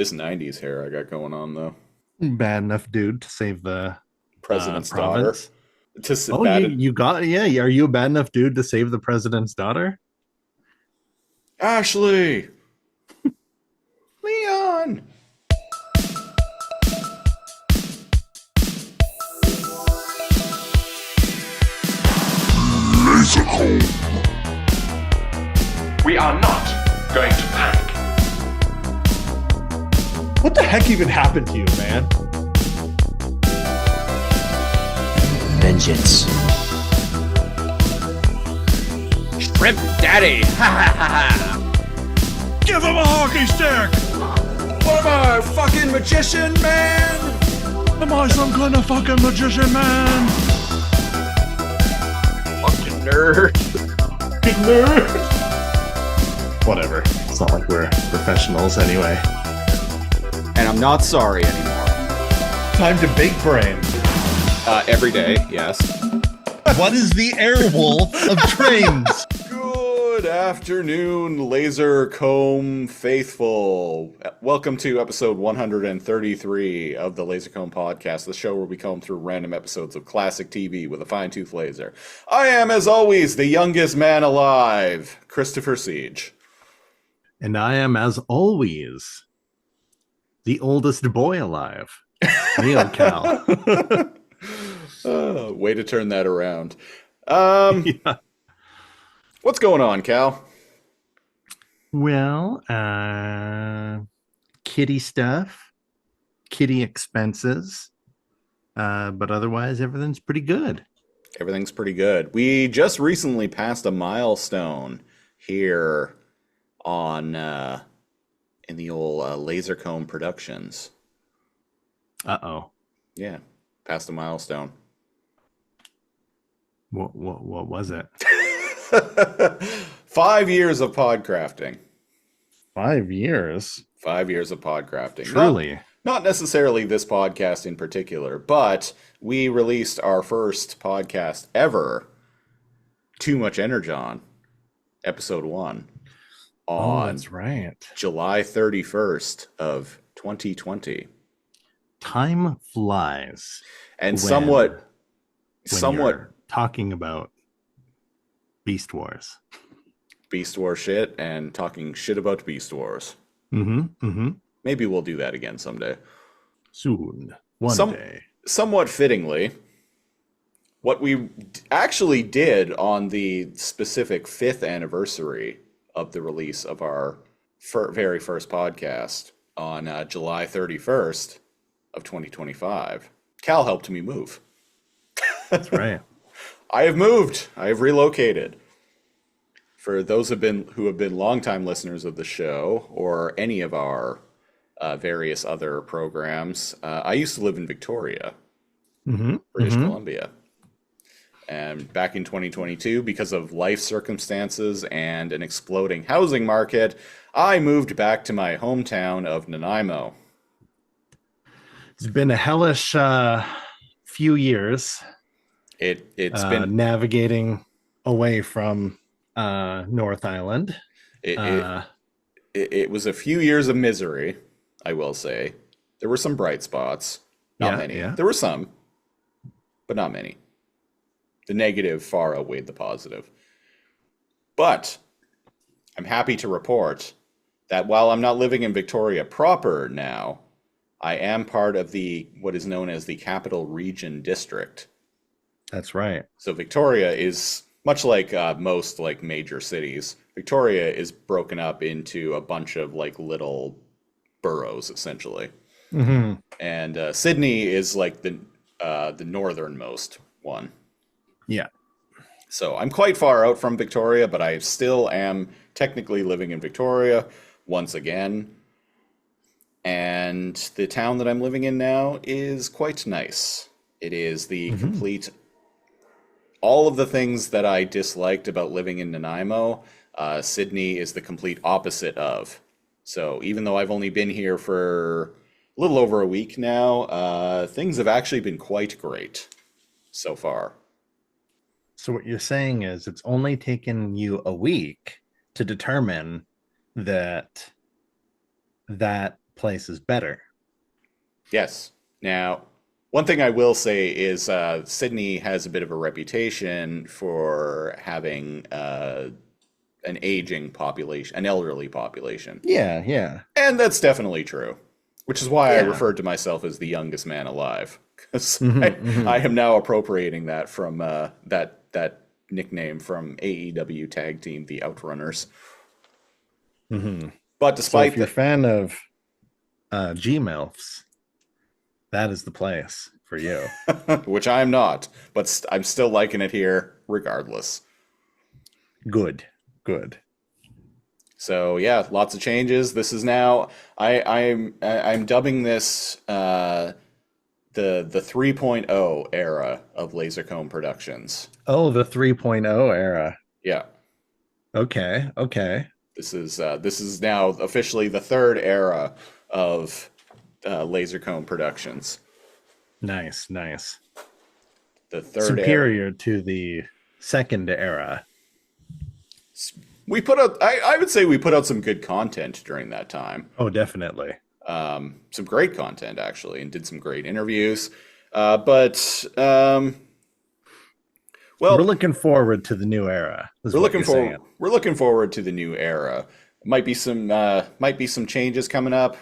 This 90s hair I got going on, though. Bad enough dude to save the President's daughter. province. Oh, Bad. you got yeah. Are you a bad enough dude to save the president's daughter? Ashley! Leon! We are not going to panic. What the heck even happened to you, man? Vengeance. Shrimp Daddy! Ha ha ha ha! Give him a hockey stick! What am I, a fucking magician, man? Am I some kind of fucking magician, man? Fucking nerd! Whatever. It's not like we're professionals anyway. And I'm not sorry anymore. Time to big brain. Every day, yes. What is the airwolf of trains? Good afternoon, laser comb faithful. Welcome to episode 133 of the Laser Comb Podcast, the show where we comb through random episodes of classic TV with a fine-tooth laser. I am, as always, the youngest man alive, Christopher Siege. And I am, as always, the oldest boy alive, Neil Cal. Way to turn that around. Yeah. What's going on, Cal? Well, kitty stuff, kitty expenses, but otherwise everything's pretty good. Everything's pretty good. We just recently passed a milestone here on in the old Laser Comb Productions. Uh-oh. Yeah, passed a milestone. What was it? 5 years of podcrafting. 5 years? 5 years of podcrafting. Truly. Not necessarily this podcast in particular, but we released our first podcast ever, Too Much Energon, episode 1, on that's right. July 31st of 2020. Time flies. And when somewhat you're talking about Beast Wars. Beast Wars shit and talking shit about Beast Wars. Mm-hmm. Maybe we'll do that again someday. Soon. One day. Somewhat fittingly, what we actually did on the specific 5th anniversary of the release of our very first podcast on July 31st of 2025, Cal helped me move. That's right. I have moved. I have relocated. For those who have been longtime listeners of the show or any of our various other programs, I used to live in Victoria, British Columbia. And back in 2022, because of life circumstances and an exploding housing market, I moved back to my hometown of Nanaimo. It's been a hellish few years. It's been navigating away from North Island. It was a few years of misery, I will say. There were some bright spots. Not many. Yeah. There were some, but not many. The negative far outweighed the positive. But I'm happy to report that while I'm not living in Victoria proper now, I am part of what is known as the Capital Region District. That's right. So Victoria is much like most major cities. Victoria is broken up into a bunch of little boroughs, essentially. Mm-hmm. And Sydney is the northernmost one. Yeah. So I'm quite far out from Victoria, but I still am technically living in Victoria once again. And the town that I'm living in now is quite nice. It is the complete... All of the things that I disliked about living in Nanaimo, Sydney is the complete opposite of. So even though I've only been here for a little over a week now, things have actually been quite great so far. So what you're saying is it's only taken you a week to determine that place is better. Yes. Now, one thing I will say is Sydney has a bit of a reputation for having an aging population, an elderly population. Yeah, yeah. And that's definitely true, which is why I Yeah. referred to myself as the youngest man alive. Because Mhm. I am now appropriating that from that nickname from AEW tag team, the Outrunners. Mm-hmm. But So despite if you're a fan of G-MILFs, that is the place for you. which I'm not, but I'm still liking it here regardless. Good. Good. So yeah, lots of changes. This is now I'm dubbing this the 3.0 era of Lasercomb Productions. Oh, the 3.0 era. Yeah, Okay. Okay. this is now officially the third era of Lasercomb Productions. Nice. Nice. The third era. Superior to the second era. We put out. I would say we put out some good content during that time. Oh, definitely. Some great content actually, and did some great interviews. But well, We're looking forward to the new era. we're looking forward. We're looking forward to the new era. Might be some changes coming up.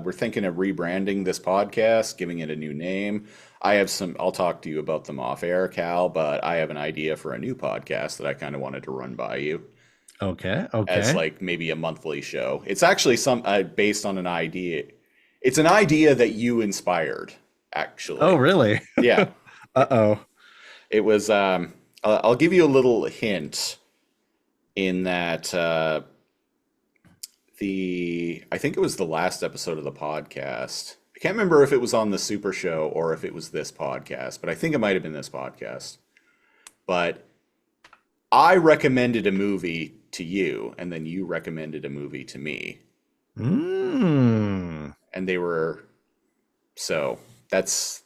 We're thinking of rebranding this podcast, giving it a new name. I have some. I'll talk to you about them off air, Cal. But I have an idea for a new podcast that I kind of wanted to run by you Okay. Okay. as like maybe a monthly show. It's actually some based on an idea. It's an idea that you inspired, actually. Oh, really? Yeah. Uh-oh. It was. I'll give you a little hint in that I think it was the last episode of the podcast. I can't remember if it was on the Super Show or if it was this podcast, but I think it might have been this podcast. But I recommended a movie to you, and then you recommended a movie to me, Mm. and they were. So that's.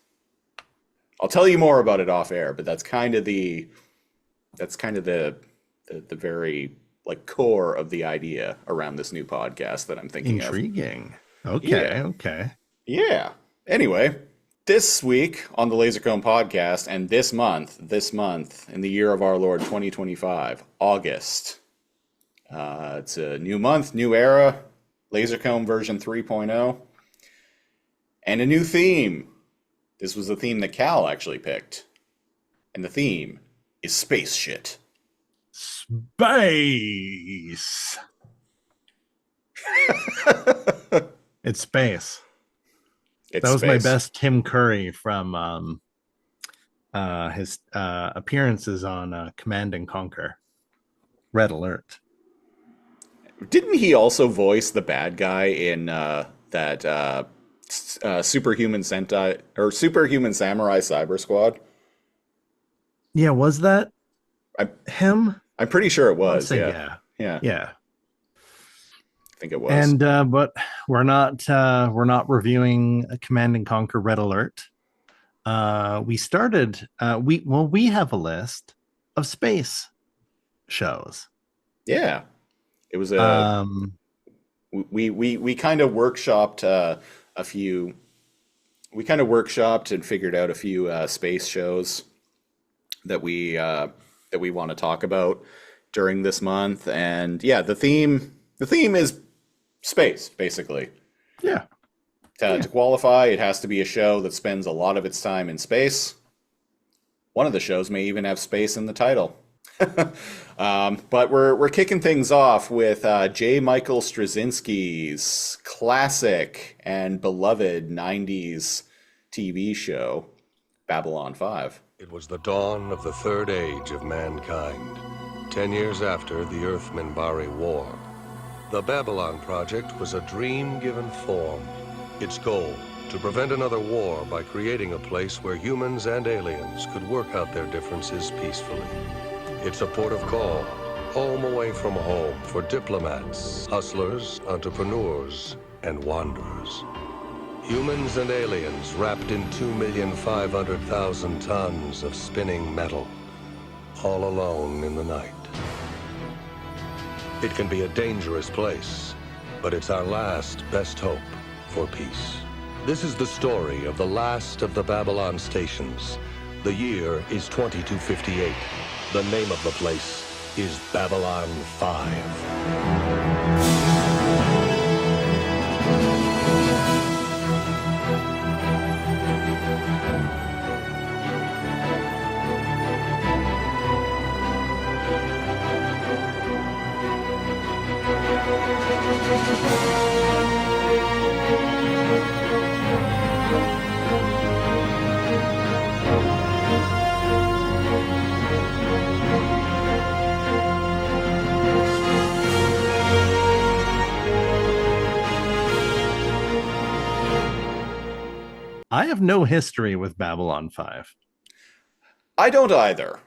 I'll tell you more about it off air, but that's kind of the very like core of the idea around this new podcast that I'm thinking of. Intriguing. Okay. Yeah. Okay. Yeah. Anyway, this week on the Lasercomb podcast, and this month in the year of our Lord 2025, August. It's a new month, new era, Lasercomb version 3.0, and a new theme. This was the theme that Cal actually picked, and the theme is space shit. Space. It's space. It's That was my space. best Tim Curry from his appearances on Command and Conquer. Red Alert. Didn't he also voice the bad guy in that Superhuman Sentai or Superhuman Samurai Cyber Squad? Yeah, was that him? I'm pretty sure it I'll was. say Yeah. yeah. I Yeah. think it was. And but we're not reviewing Command and Conquer Red Alert. We started we have a list of space shows. Yeah, it was a. We kind of workshopped a few. We kind of workshopped and figured out a few space shows that we want to talk about during this month, and yeah, the theme is space, basically. Yeah. To qualify, it has to be a show that spends a lot of its time in space. One of the shows may even have space in the title. But we're kicking things off with J. Michael Straczynski's classic and beloved 90s TV show, Babylon 5. It was the dawn of the third age of mankind, 10 years after the Earth-Minbari War. The Babylon Project was a dream given form. Its goal, to prevent another war by creating a place where humans and aliens could work out their differences peacefully. It's a port of call, home away from home for diplomats, hustlers, entrepreneurs, and wanderers. Humans and aliens wrapped in 2,500,000 tons of spinning metal, all alone in the night. It can be a dangerous place, but it's our last best hope for peace. This is the story of the last of the Babylon stations. The year is 2258. The name of the place is Babylon 5. I have no history with Babylon 5. I don't either,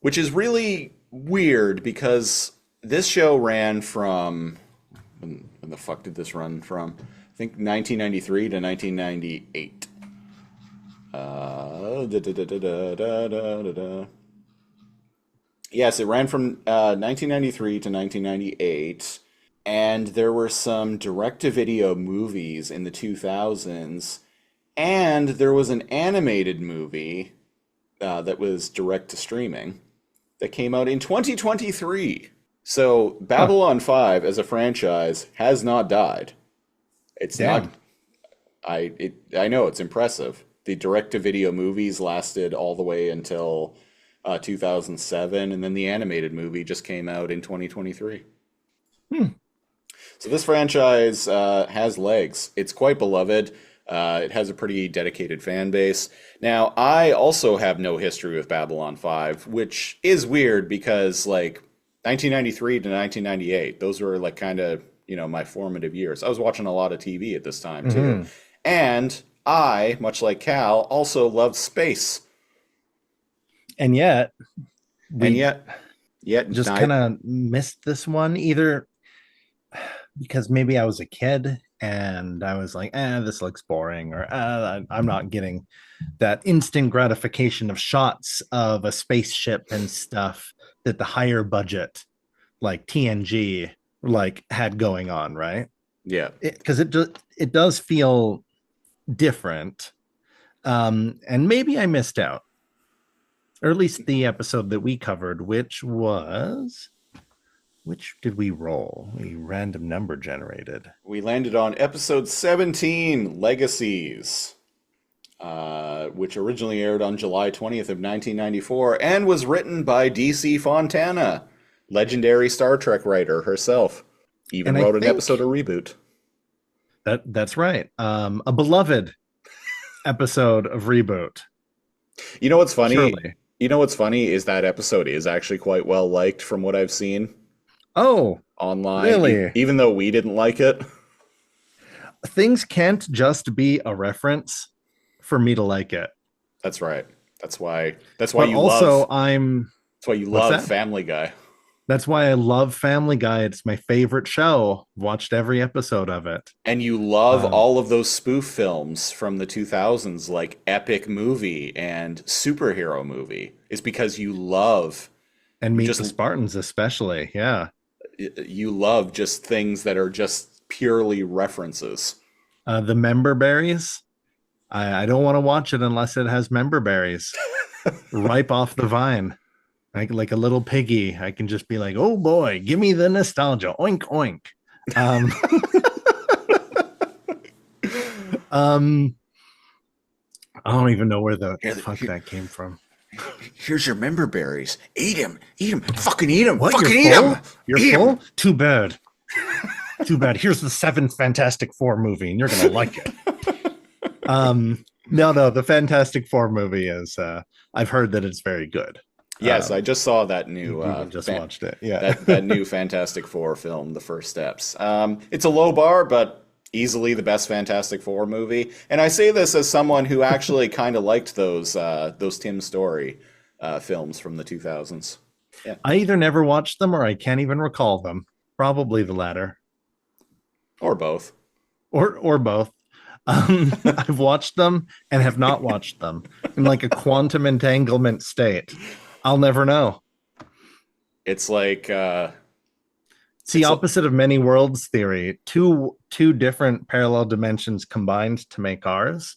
which is really weird because this show ran from when the fuck did this run from? I think 1993 to 1998. Yes, it ran from 1993 to 1998, and there were some direct-to-video movies in the 2000s, and there was an animated movie that was direct-to-streaming that came out in 2023. So Babylon 5 as a franchise has not died. It's Damn. not. I know it's impressive. The direct-to-video movies lasted all the way until 2007, and then the animated movie just came out in 2023. So this franchise has legs. It's quite beloved. It has a pretty dedicated fan base. Now, I also have no history with Babylon 5, which is weird because, like, 1993 to 1998, those were, like, kind of, you know, my formative years. I was watching a lot of TV at this time, too. And I, much like Cal, also loved space. And yet, Yet just I- kind of missed this one, either because maybe I was a kid and I was like, this looks boring, or I'm not getting that instant gratification of shots of a spaceship and stuff that the higher budget, like TNG, like had going on, right? Yeah. Because it does feel different, and maybe I missed out, or at least the episode that we covered, which did we roll? We random number generated. We landed on episode 17, Legacies, which originally aired on July 20th of 1994 and was written by DC Fontana, legendary Star Trek writer herself. Even And I wrote an think- episode of Reboot. That's right. A beloved episode of Reboot. You know what's funny? Surely. You know what's funny is that episode is actually quite well liked from what I've seen Oh, online. Really? Even though we didn't like it. things can't just be a reference for me to like it. That's right. That's why But you also, love What's love that? Family Guy. That's why I love Family Guy. It's my favorite show. Watched every episode of it. And you love all of those spoof films from the 2000s, like Epic Movie and Superhero Movie. It's because you love And Meet Just- the Spartans, especially. Yeah. just things that are just purely references. The member berries. I don't want to watch it unless it has member berries ripe off the vine. Like a little piggy. I can just be like, oh boy, give me the nostalgia. Oink, oink. I don't even know where the fuck that came from. Here's your member berries. Eat them. Eat them. Fucking eat them. What? Fucking You're eat full? them. You're full? Too bad. Too bad. Here's the 7th Fantastic Four movie, and you're gonna like it. No, the Fantastic Four movie is. I've heard that it's very good. Yes, I just saw that new. You just watched it. Yeah. that new Fantastic Four film, The First Steps. It's a low bar, but easily the best Fantastic Four movie. And I say this as someone who actually kind of liked those Tim Story films from the 2000s. Yeah. I either never watched them or I can't even recall them. Probably the latter, Or both. or both. I've watched them and have not watched them in like a quantum entanglement state. I'll never know. It's like It's the It's opposite of many worlds theory. Two different parallel dimensions combined to make ours.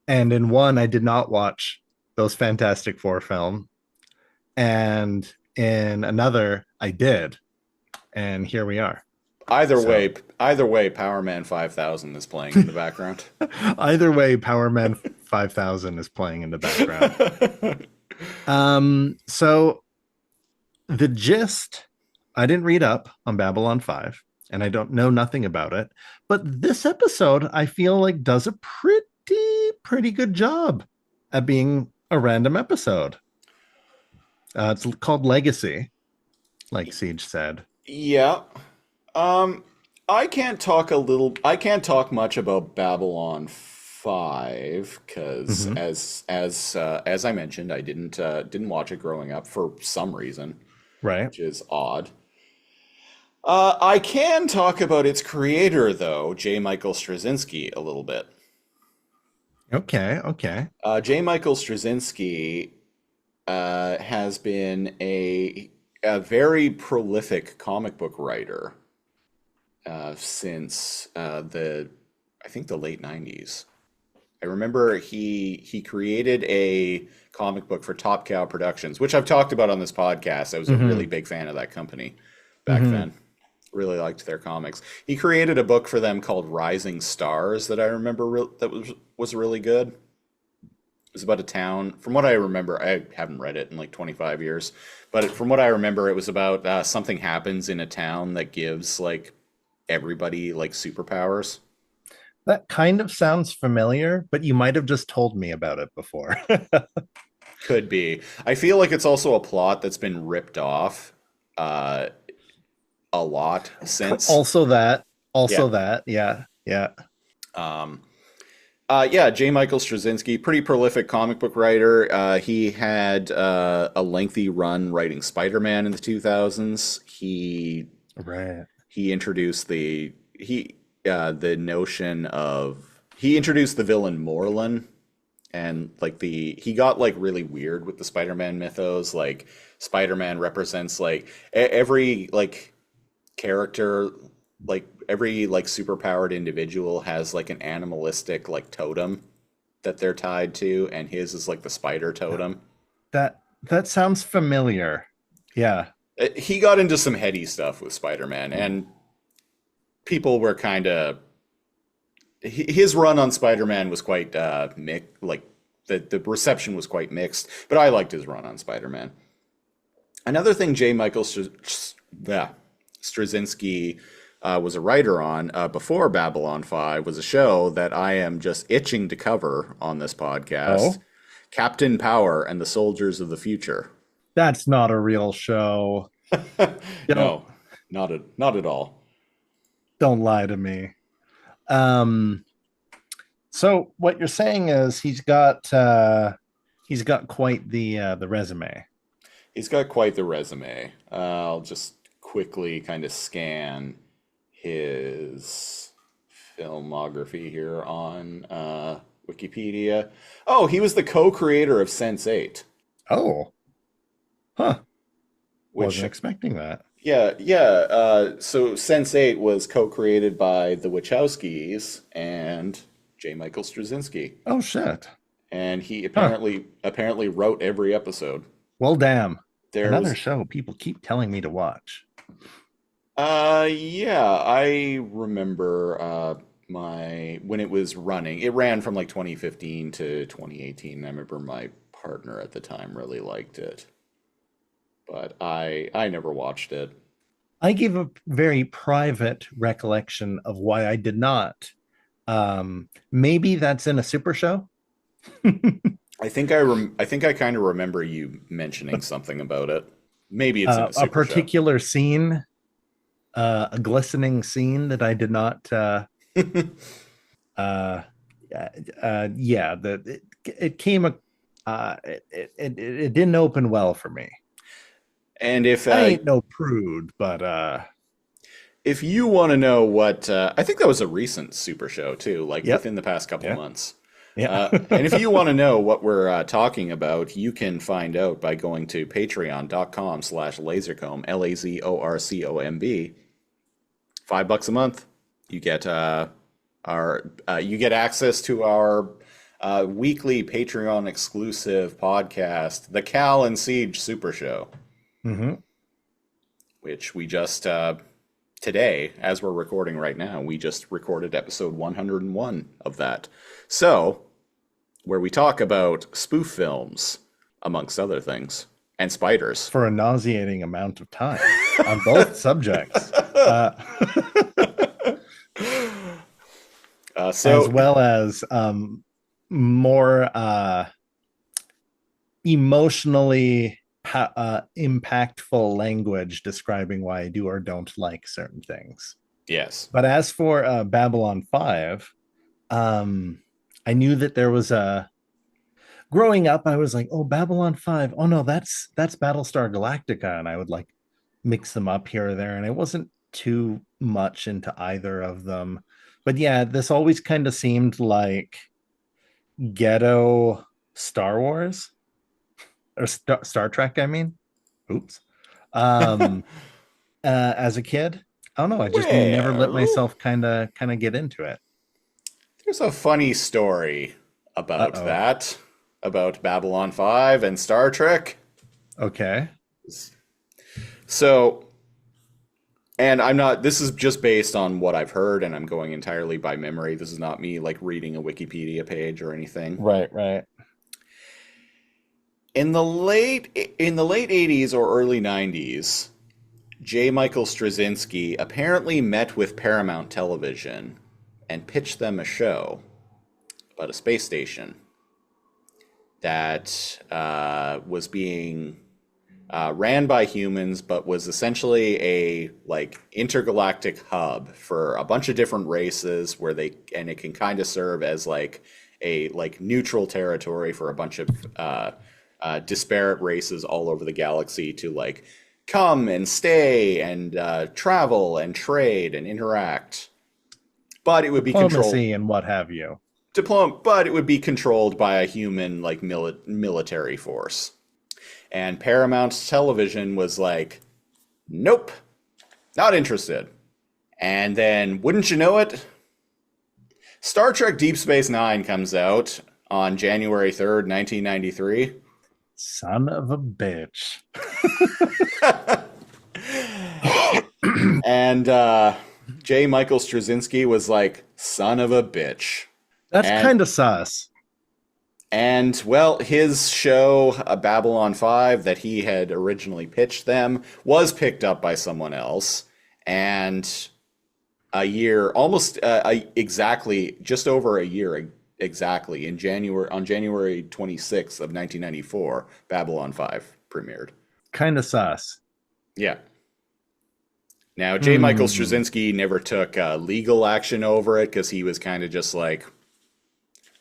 And in one, I did not watch those Fantastic Four film. And in another, I did. And here we are. either So- way, Power Man 5000 is playing in the background. Either way, Power Man 5000 is playing in the background. So the gist, I didn't read up on Babylon 5, and I don't know nothing about it. But this episode, I feel like, does a pretty good job at being a random episode. It's called Legacy, like Siege said. Yeah. I can't talk much about Babylon 5 because as I mentioned, I didn't watch it growing up for some reason, Right. which is odd. I can talk about its creator though, J. Michael Straczynski, a little bit. Okay. J. Michael Straczynski has been a very prolific comic book writer since I think the late 90s. I remember he created a comic book for Top Cow Productions, which I've talked about on this podcast. I was a really big fan of that company back then. Really liked their comics. He created a book for them called Rising Stars that I remember that was really good. It was about a town. From what I remember, I haven't read it in like 25 years, but from what I remember, it was about something happens in a town that gives like everybody like superpowers. That kind of sounds familiar, but you might have just told me about it before. Could be. I feel like it's also a plot that's been ripped off a lot since. Also that. Yeah. J. Michael Straczynski, pretty prolific comic book writer. He had a lengthy run writing Spider-Man in the 2000s. He introduced the notion of he introduced the villain Morlun, and like he got like really weird with the Spider-Man mythos. Like Spider-Man represents like every like character, like every like superpowered individual has like an animalistic like totem that they're tied to, and his is like the spider totem. That sounds familiar. Yeah. He got into some heady stuff with Spider-Man, and people were kind of his run on Spider-Man was quite mixed. Like the reception was quite mixed, but I liked his run on Spider-Man. Another thing J. Michael Straczynski was a writer on before Babylon 5 was a show that I am just itching to cover on this podcast. Oh? Captain Power and the Soldiers of the Future. That's not a real show. No, not at all. Don't lie to me. So what you're saying is he's got quite the resume. He's got quite the resume. I'll just quickly kind of scan his filmography here on Wikipedia. Oh, he was the co-creator of Sense8. Oh. Huh. Which, wasn't expecting that. Yeah. So Sense8 was co-created by the Wachowskis and J. Michael Straczynski. Oh shit. And he apparently wrote every episode. Well, damn. Another There's show people keep telling me to watch. I remember when it was running. It ran from like 2015 to 2018. I remember my partner at the time really liked it, but I never watched it. I give a very private recollection of why I did not. Maybe that's in a super show. I think I kind of remember you mentioning something about it. Maybe it's in a super show. Particular scene, a glistening scene that I did not. It came. It didn't open well for me. And if I ain't no prude, but if you want to know what I think that was a recent super show too, like Yep. within the past couple months. Yeah. And if you want to know what we're talking about, you can find out by going to patreon.com/lazorcomb, LAZORCOMB. $5 a month. You get you get access to our weekly Patreon exclusive podcast, the Cal and Siege Super Show, which we just today, as we're recording right now, we just recorded episode 101 of that. So, where we talk about spoof films, amongst other things, and spiders. For a nauseating amount of time on both subjects. As well as more emotionally impactful language describing why I do or don't like certain things. Yes. But as for Babylon 5, I knew that there was a... Growing up, I was like, oh, Babylon 5. Oh, no, that's Battlestar Galactica. And I would like mix them up here or there. And I wasn't too much into either of them. But yeah, this always kind of seemed like ghetto Star Wars. Or Star Trek, I mean. Oops. As a kid. I don't know. I just never let myself kind of get into it. There's a funny story about that. About Babylon 5 and Star Trek. Okay. So, and this is just based on what I've heard, and I'm going entirely by memory. This is not me like reading a Wikipedia page or anything. Right. In the late 80s or early 90s, J. Michael Straczynski apparently met with Paramount Television and pitched them a show about a space station that was being ran by humans, but was essentially a like intergalactic hub for a bunch of different races, and it can kind of serve as like a neutral territory for a bunch of disparate races all over the galaxy to like come and stay and travel and trade and interact. But it would be controlled and what have you. But it would be controlled by a human like military force. And Paramount Television was like, nope, not interested. And then, wouldn't you know it, Star Trek Deep Space Nine comes out on January 3rd, 1993. Son of a bitch. And J. Michael Straczynski was like, son of a bitch. That's kind of sus. And, well, his show, Babylon 5, that he had originally pitched them, was picked up by someone else. And just over a year exactly, on January 26th of 1994, Babylon 5 premiered. Kind of sus. Yeah. Now, J. Michael Straczynski never took legal action over it because he was kind of just like,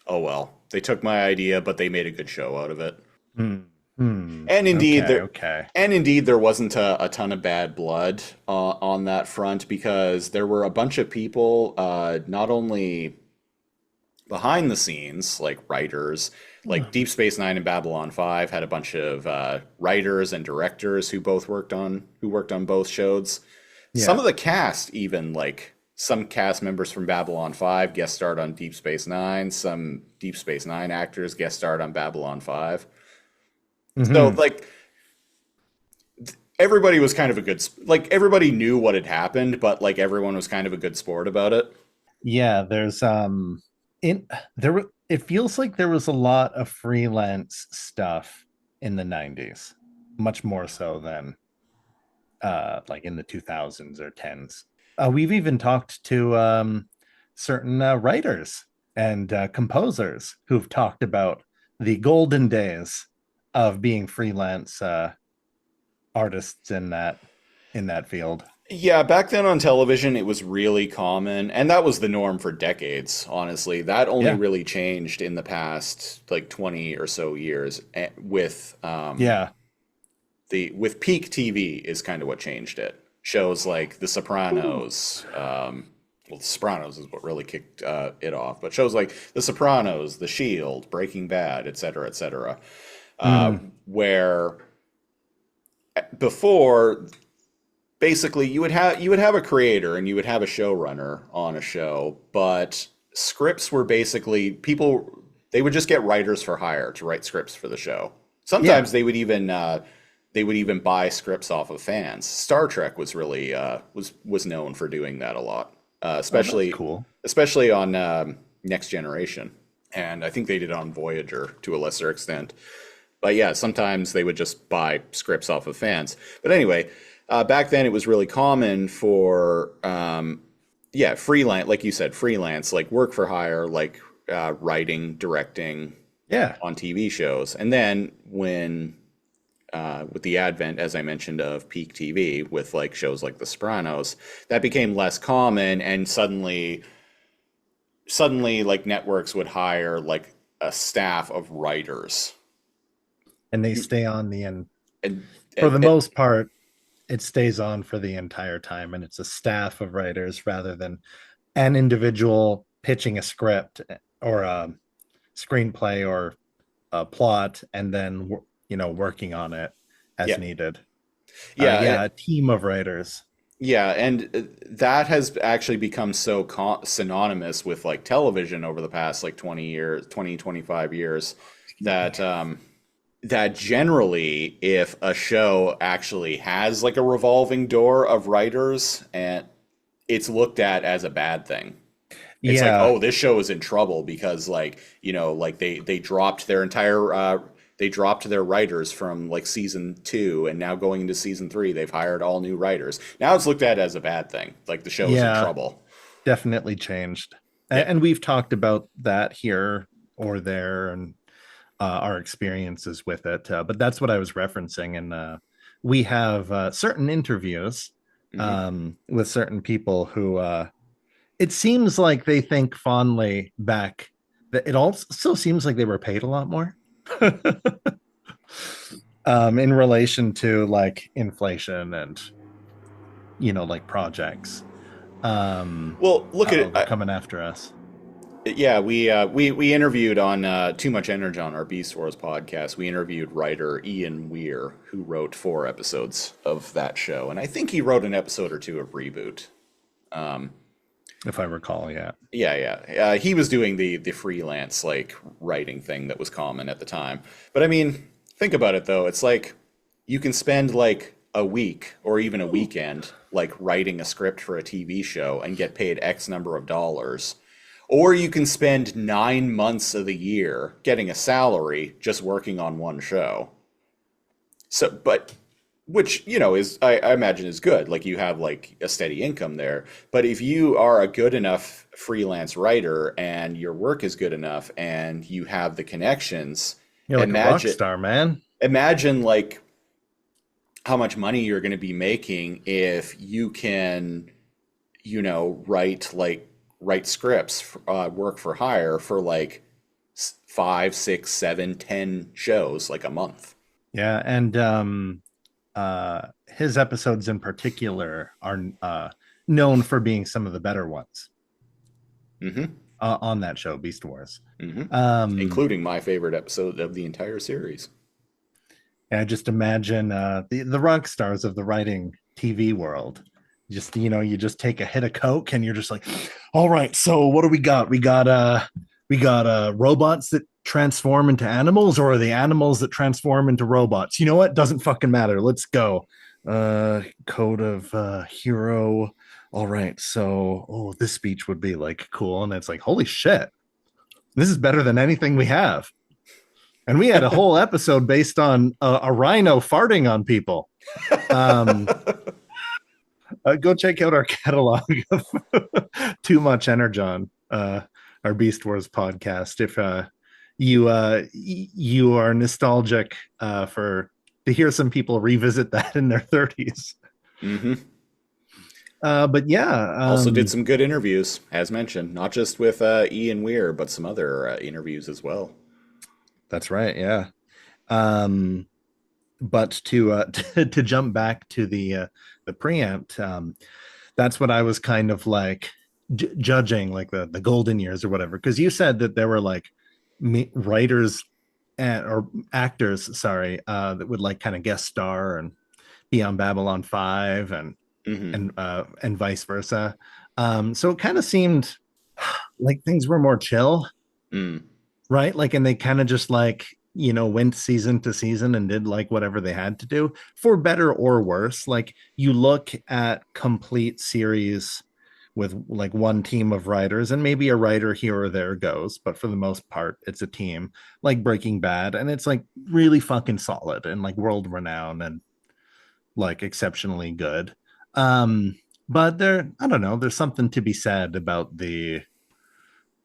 oh, well, they took my idea, but they made a good show out of it. And indeed, there wasn't a ton of bad blood on that front, because there were a bunch of people, not only behind the scenes, like writers, like Deep Space Nine and Babylon 5 had a bunch of writers and directors who worked on both shows. Yeah. Some of the cast, even like some cast members from Babylon 5 guest starred on Deep Space Nine. Some Deep Space Nine actors guest starred on Babylon 5. So, like, everybody was kind of everybody knew what had happened, but, like, everyone was kind of a good sport about it. Yeah, there's, it feels like there was a lot of freelance stuff in the 90s, much more so than, like, in the 2000s or 10s. We've even talked to certain writers and composers who've talked about the golden days of being freelance artists in that field. Yeah, back then on television, it was really common, and that was the norm for decades, honestly. That only really changed in the past, like, 20 or so years with peak TV is kind of what changed it. Shows like The Sopranos, well, The Sopranos is what really kicked it off. But shows like The Sopranos, The Shield, Breaking Bad, et cetera, where before, basically you would have a creator and you would have a showrunner on a show, but scripts were basically they would just get writers for hire to write scripts for the show. Sometimes they would even buy scripts off of fans. Star Trek was really was known for doing that a lot, especially cool. especially on Next Generation, and I think they did it on Voyager to a lesser extent. But yeah, sometimes they would just buy scripts off of fans. But anyway, back then it was really common for freelance, like you said, freelance, like work for hire, like writing, directing, on TV shows. And then when with the advent, as I mentioned, of peak TV with like shows like The Sopranos, that became less common, and suddenly like networks would hire like a staff of writers, and they stay on the end. And for the most part, it stays on for the entire time, and it's a staff of writers rather than an individual pitching a script or a screenplay or a plot and then working on it as needed. A team of writers. Yeah, and that has actually become so synonymous with like television over the past like 25 years that that generally, if a show actually has like a revolving door of writers, and it's looked at as a bad thing. It's like, oh, this show is in trouble because like, like they dropped their entire they dropped their writers from like season 2, and now going into season 3, they've hired all new writers. Now it's looked at as a bad thing. Like the show is in trouble. Definitely changed. And we've talked about that here or there, and our experiences with it. But that's what I was referencing. And we have certain interviews with certain people who it seems like they think fondly back. That it also seems like they were paid a lot more in relation to like inflation and like projects. Well, look at it coming after us. Yeah, we interviewed on Too Much Energy on our Beast Wars podcast. We interviewed writer Ian Weir, who wrote 4 episodes of that show, and I think he wrote an episode or 2 of Reboot. If I recall, he was doing the freelance like writing thing that was common at the time. But I mean, think about it though. It's like you can spend like a week or even a weekend like writing a script for a TV show and get paid X number of dollars. Or you can spend 9 months of the year getting a salary just working on one show. So, but which, is, I imagine is good. Like you have like a steady income there. But if you are a good enough freelance writer and your work is good enough and you have the connections, you're like a rock star, man. Imagine like how much money you're going to be making if you can, write scripts, work for hire for like 5, 6, 7, 10 shows like a month. Yeah, and his episodes in particular are known for being some of the better ones on that show, Beast Wars, including my favorite episode of the entire series. And I just imagine the rock stars of the writing TV world. Just you just take a hit of coke and you're just like, all right, so what do we got? We got robots that transform into animals, or are the animals that transform into robots? You know what? Doesn't fucking matter. Let's go. Code of hero. All right, so this speech would be like cool, and it's like, holy shit, this is better than anything we have. And we had a whole episode based on a rhino farting on people. Go check out our catalog of Too Much Energon, our Beast Wars podcast. If you are nostalgic to hear some people revisit that in their 30s. But yeah, also did some good interviews, as mentioned, not just with Ian Weir, but some other interviews as well. That's right. Yeah. But to jump back to the preempt, that's what I was kind of like judging like the golden years or whatever, because you said that there were like writers or actors, sorry, that would like kind of guest star and be on Babylon 5 and vice versa. So it kind of seemed like things were more chill, right? Like, and they kind of just like, you know, went season to season and did like whatever they had to do, for better or worse. Like, you look at complete series with like one team of writers, and maybe a writer here or there goes, but for the most part it's a team, like Breaking Bad, and it's like really fucking solid and like world renowned and like exceptionally good. But there, I don't know, there's something to be said about the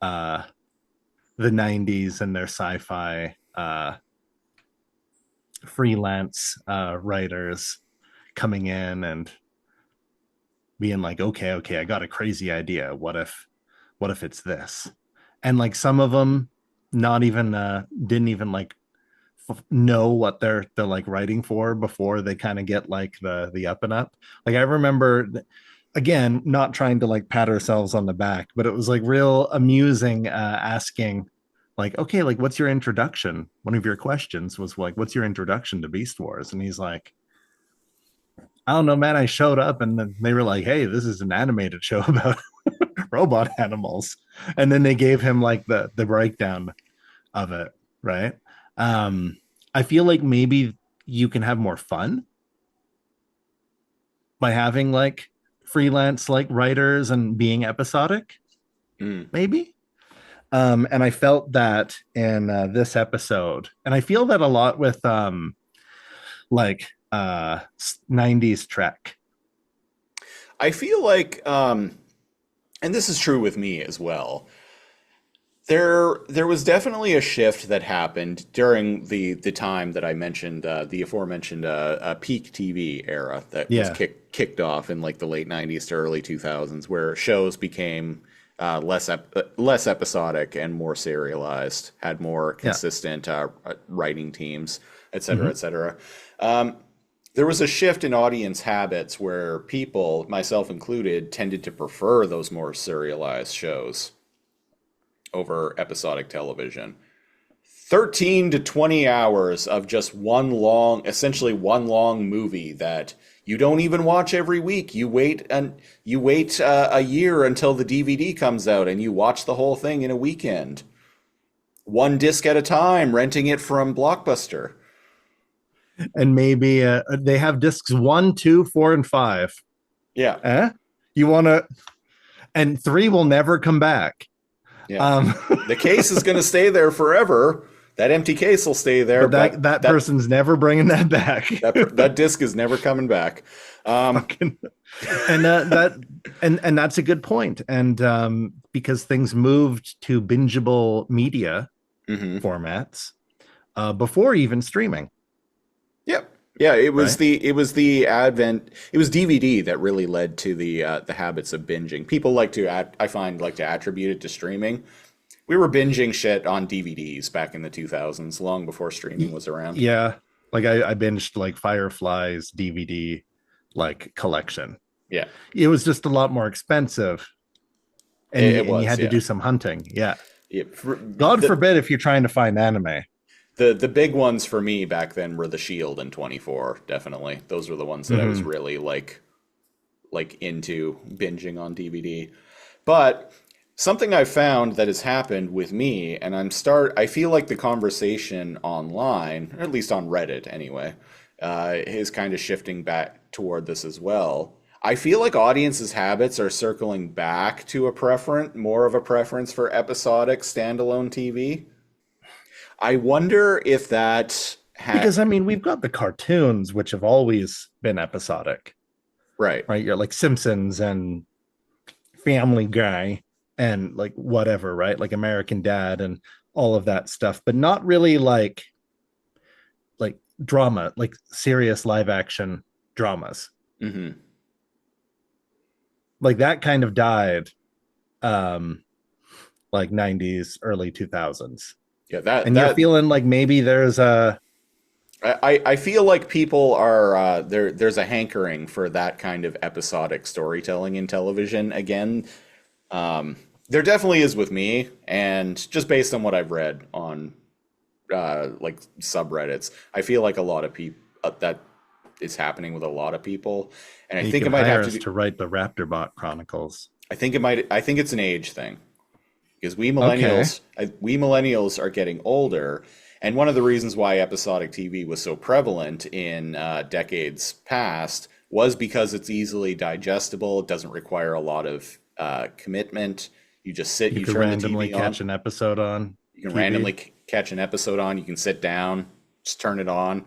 90s and their sci-fi freelance writers coming in and being like, okay, I got a crazy idea. What if it's this? And like some of them not even didn't even like know what they're like writing for before they kind of get like the up and up. Like I remember, again, not trying to like pat ourselves on the back, but it was like real amusing asking like, okay, like what's your introduction? One of your questions was like, what's your introduction to Beast Wars? And he's like, I don't know, man. I showed up and then they were like, hey, this is an animated show about robot animals. And then they gave him like the breakdown of it, right? I feel like maybe you can have more fun by having like freelance like writers and being episodic, maybe. And I felt that in this episode, and I feel that a lot with like 90s Trek. I feel like, and this is true with me as well, there was definitely a shift that happened during the time that I mentioned, the aforementioned peak TV era that was kicked off in like the late 90s to early 2000s, where shows became less episodic and more serialized, had more consistent writing teams, et cetera, et cetera. There was a shift in audience habits where people, myself included, tended to prefer those more serialized shows over episodic television. 13 to 20 hours of just essentially one long movie that you don't even watch every week. You wait a year until the DVD comes out and you watch the whole thing in a weekend. One disc at a time, renting it from Blockbuster. And maybe they have discs 1, 2, 4, and 5. Yeah. You want to, and 3 will never come back. Yeah. The case is going to stay there forever. That empty case will stay there. But that person's never bringing that back. that disc is never coming back. And that's a good point. And because things moved to bingeable media formats before even streaming. Yep. Yeah, it was the advent. It was DVD that really led to the habits of binging. People like to attribute it to streaming. We were binging shit on DVDs back in the 2000s, long before streaming was around. Yeah, like I binged like Firefly's DVD like collection. Yeah, it was just a lot more expensive, and you had to do some hunting. Yeah, God forbid if you're trying to find anime. The big ones for me back then were The Shield and 24, definitely. Those were the ones that I was really like into binging on DVD. But something I've found that has happened with me, and I feel like the conversation online, or at least on Reddit anyway, is kind of shifting back toward this as well. I feel like audiences' habits are circling back to more of a preference for episodic standalone TV. I wonder if that because I mean we've got the cartoons which have always been episodic, right? You're like Simpsons and Family Guy and like whatever, right? Like American Dad and all of that stuff, but not really like drama, like serious live action dramas. Like that kind of died, like 90s, early 2000s. Yeah, you're feeling like maybe there's a. I feel like people are there's a hankering for that kind of episodic storytelling in television again. There definitely is with me, and just based on what I've read on like subreddits, I feel like a lot of people that is happening with a lot of people, and I You think it can might hire have us to to do. write the Raptorbot Chronicles. I think it might. I think it's an age thing because Okay. we millennials are getting older, and one of the reasons why episodic TV was so prevalent in decades past was because it's easily digestible. It doesn't require a lot of commitment. You just sit, You you could turn the randomly TV on. catch an episode on You can TV. randomly catch an episode on. You can sit down, just turn it on,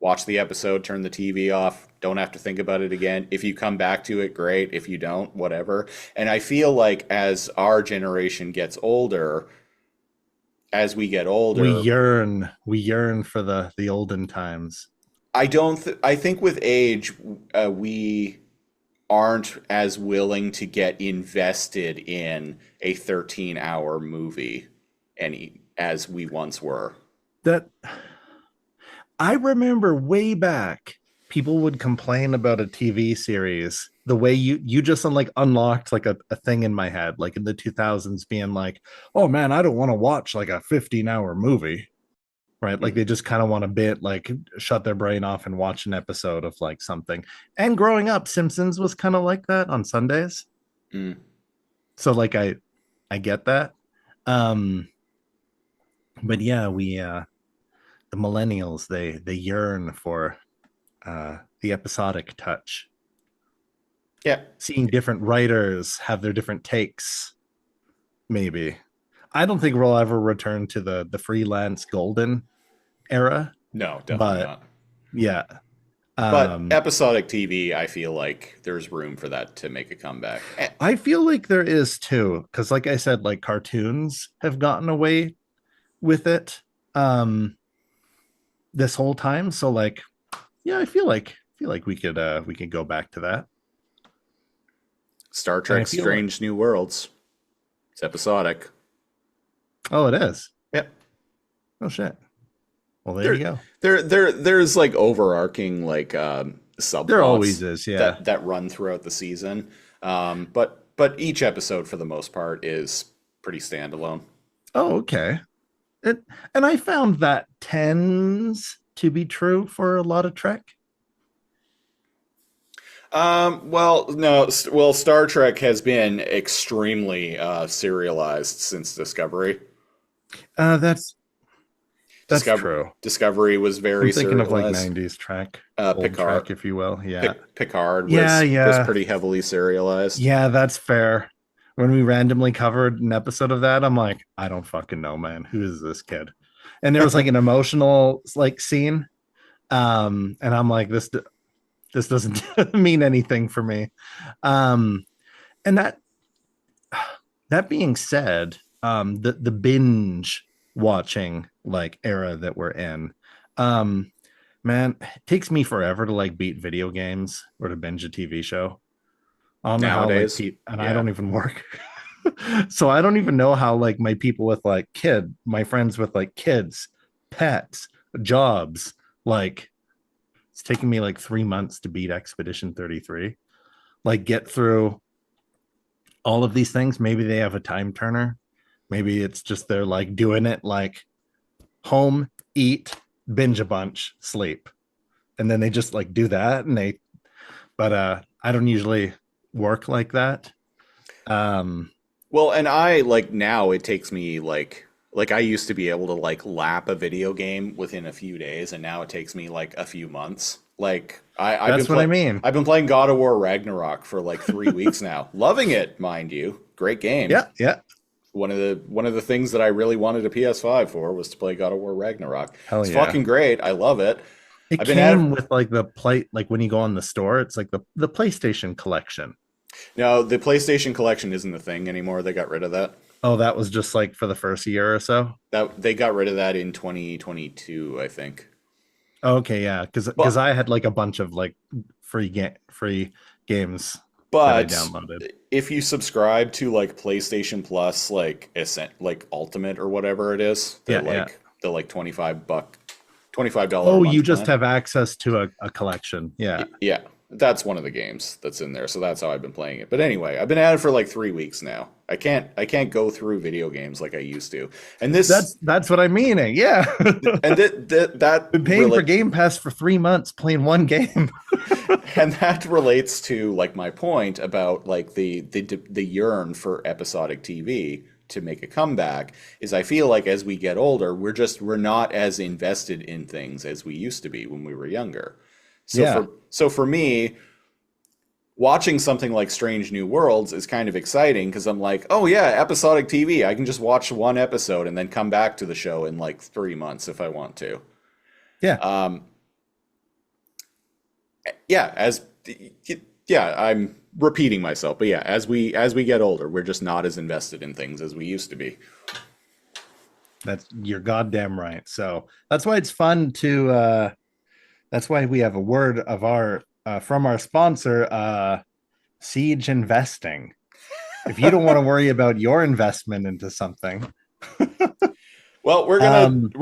watch the episode, turn the TV off. Don't have to think about it again. If you come back to it, great. If you don't, whatever. And I feel like as our generation gets older, as we get We older, yearn for the olden times. I think with age, we aren't as willing to get invested in a 13-hour movie as we once were. That I remember way back, people would complain about a TV series the way you just like unlocked like a thing in my head, like in the 2000s, being like, oh man, I don't want to watch like a 15-hour movie. Right. Like they just kind of want to like shut their brain off and watch an episode of like something. And growing up, Simpsons was kind of like that on Sundays. Mm. So like I get that. Um but yeah, we the millennials, they yearn for the episodic touch. Yeah. Seeing different writers have their different takes, maybe. I don't think we'll ever return to the freelance golden era, No, definitely but not. yeah. But episodic TV, I feel like there's room for that to make a comeback. I feel like there is too, because like I said, like cartoons have gotten away with it this whole time. So like, yeah, I feel like we could go back to that. Star And I Trek feel Strange New Worlds. It's episodic. Oh, it is. Yep. Oh shit. Well, there you go. There's like overarching like subplots There always is, yeah. that run throughout the season. But each episode for the most part is pretty standalone. Oh, okay. And I found that tends to be true for a lot of Trek. Well, no, well, Star Trek has been extremely serialized since Discovery. That's Discover- true. Discovery was very I'm thinking of like serialized. 90s Trek, old Picard. Trek, if you will. Yeah. Picard was, Yeah. was pretty heavily serialized. Yeah, that's fair. When we randomly covered an episode of that, I'm like, I don't fucking know, man. Who is this kid? And there was like an emotional like scene. And I'm like, this doesn't mean anything for me. And that being said, the binge watching like era that we're in, man, it takes me forever to like beat video games or to binge a TV show. I don't know Nowadays, how, like, and yeah. I don't even work. So I don't even know how like my people with like my friends with like kids, pets, jobs, like it's taking me like 3 months to beat Expedition 33. Like get through all of these things. Maybe they have a time turner. Maybe it's just they're like doing it like home, eat, binge a bunch, sleep. And then they just like do that but I don't usually work like that. Well, and I like now it takes me like I used to be able to like lap a video game within a few days, and now it takes me like a few months. Like That's what I mean. I've been playing God of War Ragnarok for like 3 weeks now, loving it, mind you. Great game. Yeah. One of the things that I really wanted a PS5 for was to play God of War Ragnarok. Hell It's yeah. fucking great. I love it. It I've been came with like the play, like when you go on the store, it's like the PlayStation collection. No, the PlayStation Collection isn't a thing anymore. They got rid of that. Oh, that was just like for the first year or so. That they got rid of that in 2022, I think. Okay, yeah, because I had like a bunch of like free games that I But downloaded. if you subscribe to like PlayStation Plus, like Ultimate or whatever it is, they're like $25. $25. Oh, a month you just plan. have access to a collection. Yeah. Yeah. That's one of the games that's in there, so that's how I've been playing it. But anyway, I've been at it for like 3 weeks now. I can't go through video games like I used to. And That's what I'm meaning. Yeah. and that Been paying for Game Pass for 3 months, playing one game. and that relates to like my point about like the yearn for episodic TV to make a comeback. Is I feel like as we get older, we're not as invested in things as we used to be when we were younger. So for me, watching something like Strange New Worlds is kind of exciting because I'm like, oh yeah, episodic TV. I can just watch one episode and then come back to the show in like 3 months if I want to. Yeah. I'm repeating myself, but yeah, as we get older, we're just not as invested in things as we used to be. You're goddamn right. So that's why it's fun to that's why we have a word of our from our sponsor, Siege Investing. If you don't want to worry about your investment into something. Well, we're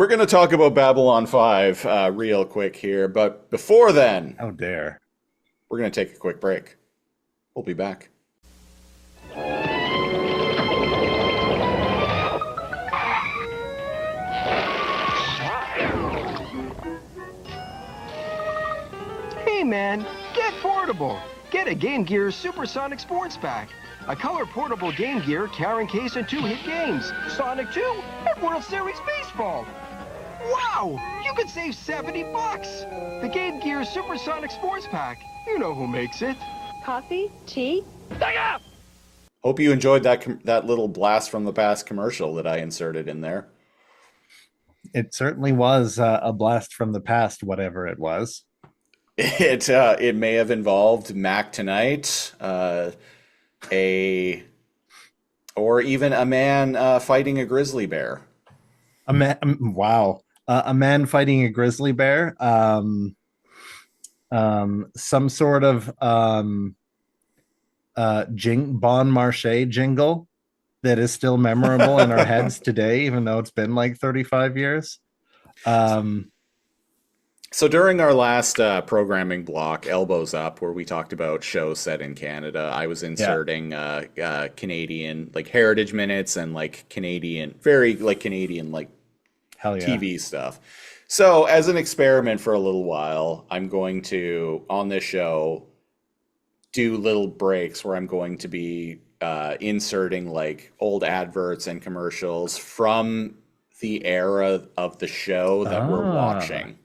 gonna talk about Babylon 5 real quick here, but before then, how dare, we're gonna take a quick break. We'll be back. Hey man, get portable. Get a Game Gear Supersonic Sports Pack. A color portable Game Gear carrying case and 2 hit games. Sonic 2 and World Series Baseball. Wow! You could save $70. The Game Gear Supersonic Sports Pack. You know who makes it. Coffee? Tea? Hope you enjoyed that little blast from the past commercial that I inserted in there. It certainly was a blast from the past, whatever it was. It may have involved Mac Tonight, or even a man fighting a grizzly bear. A man, wow, a man fighting a grizzly bear. Some sort of Bon Marché jingle that is still memorable in our heads today, even though it's been like 35 years. So during our last programming block, Elbows Up, where we talked about shows set in Canada, I was inserting Canadian like heritage minutes and like Canadian, very like Canadian like hell yeah TV stuff. So as an experiment for a little while, I'm going to, on this show, do little breaks where I'm going to be inserting like old adverts and commercials from the era of the show that we're watching.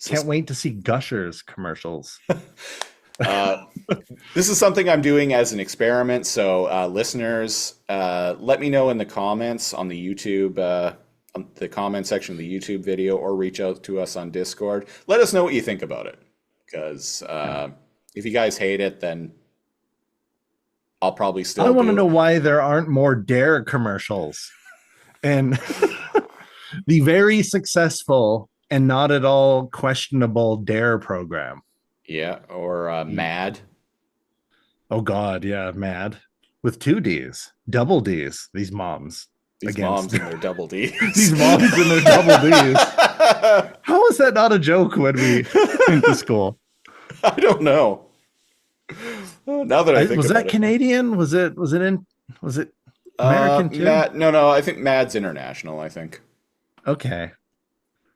Can't wait to see Gushers commercials. This is something I'm doing as an experiment. So listeners, let me know in the comments on the YouTube, the comment section of the YouTube video, or reach out to us on Discord. Let us know what you think about it. Because if you guys hate it, then I'll probably still I want to know why there aren't more Dare commercials. And the very successful and not at all questionable Dare program. Yeah, or Mad. Oh God, yeah, Mad. With 2 Ds, double Ds, these moms. These moms and their double Ds. These moms and their double Ds. How is that not a joke when we went to school? I don't know. Now that I think was about that it. Canadian? Was it American too? No, I think Mad's international, I think. Okay.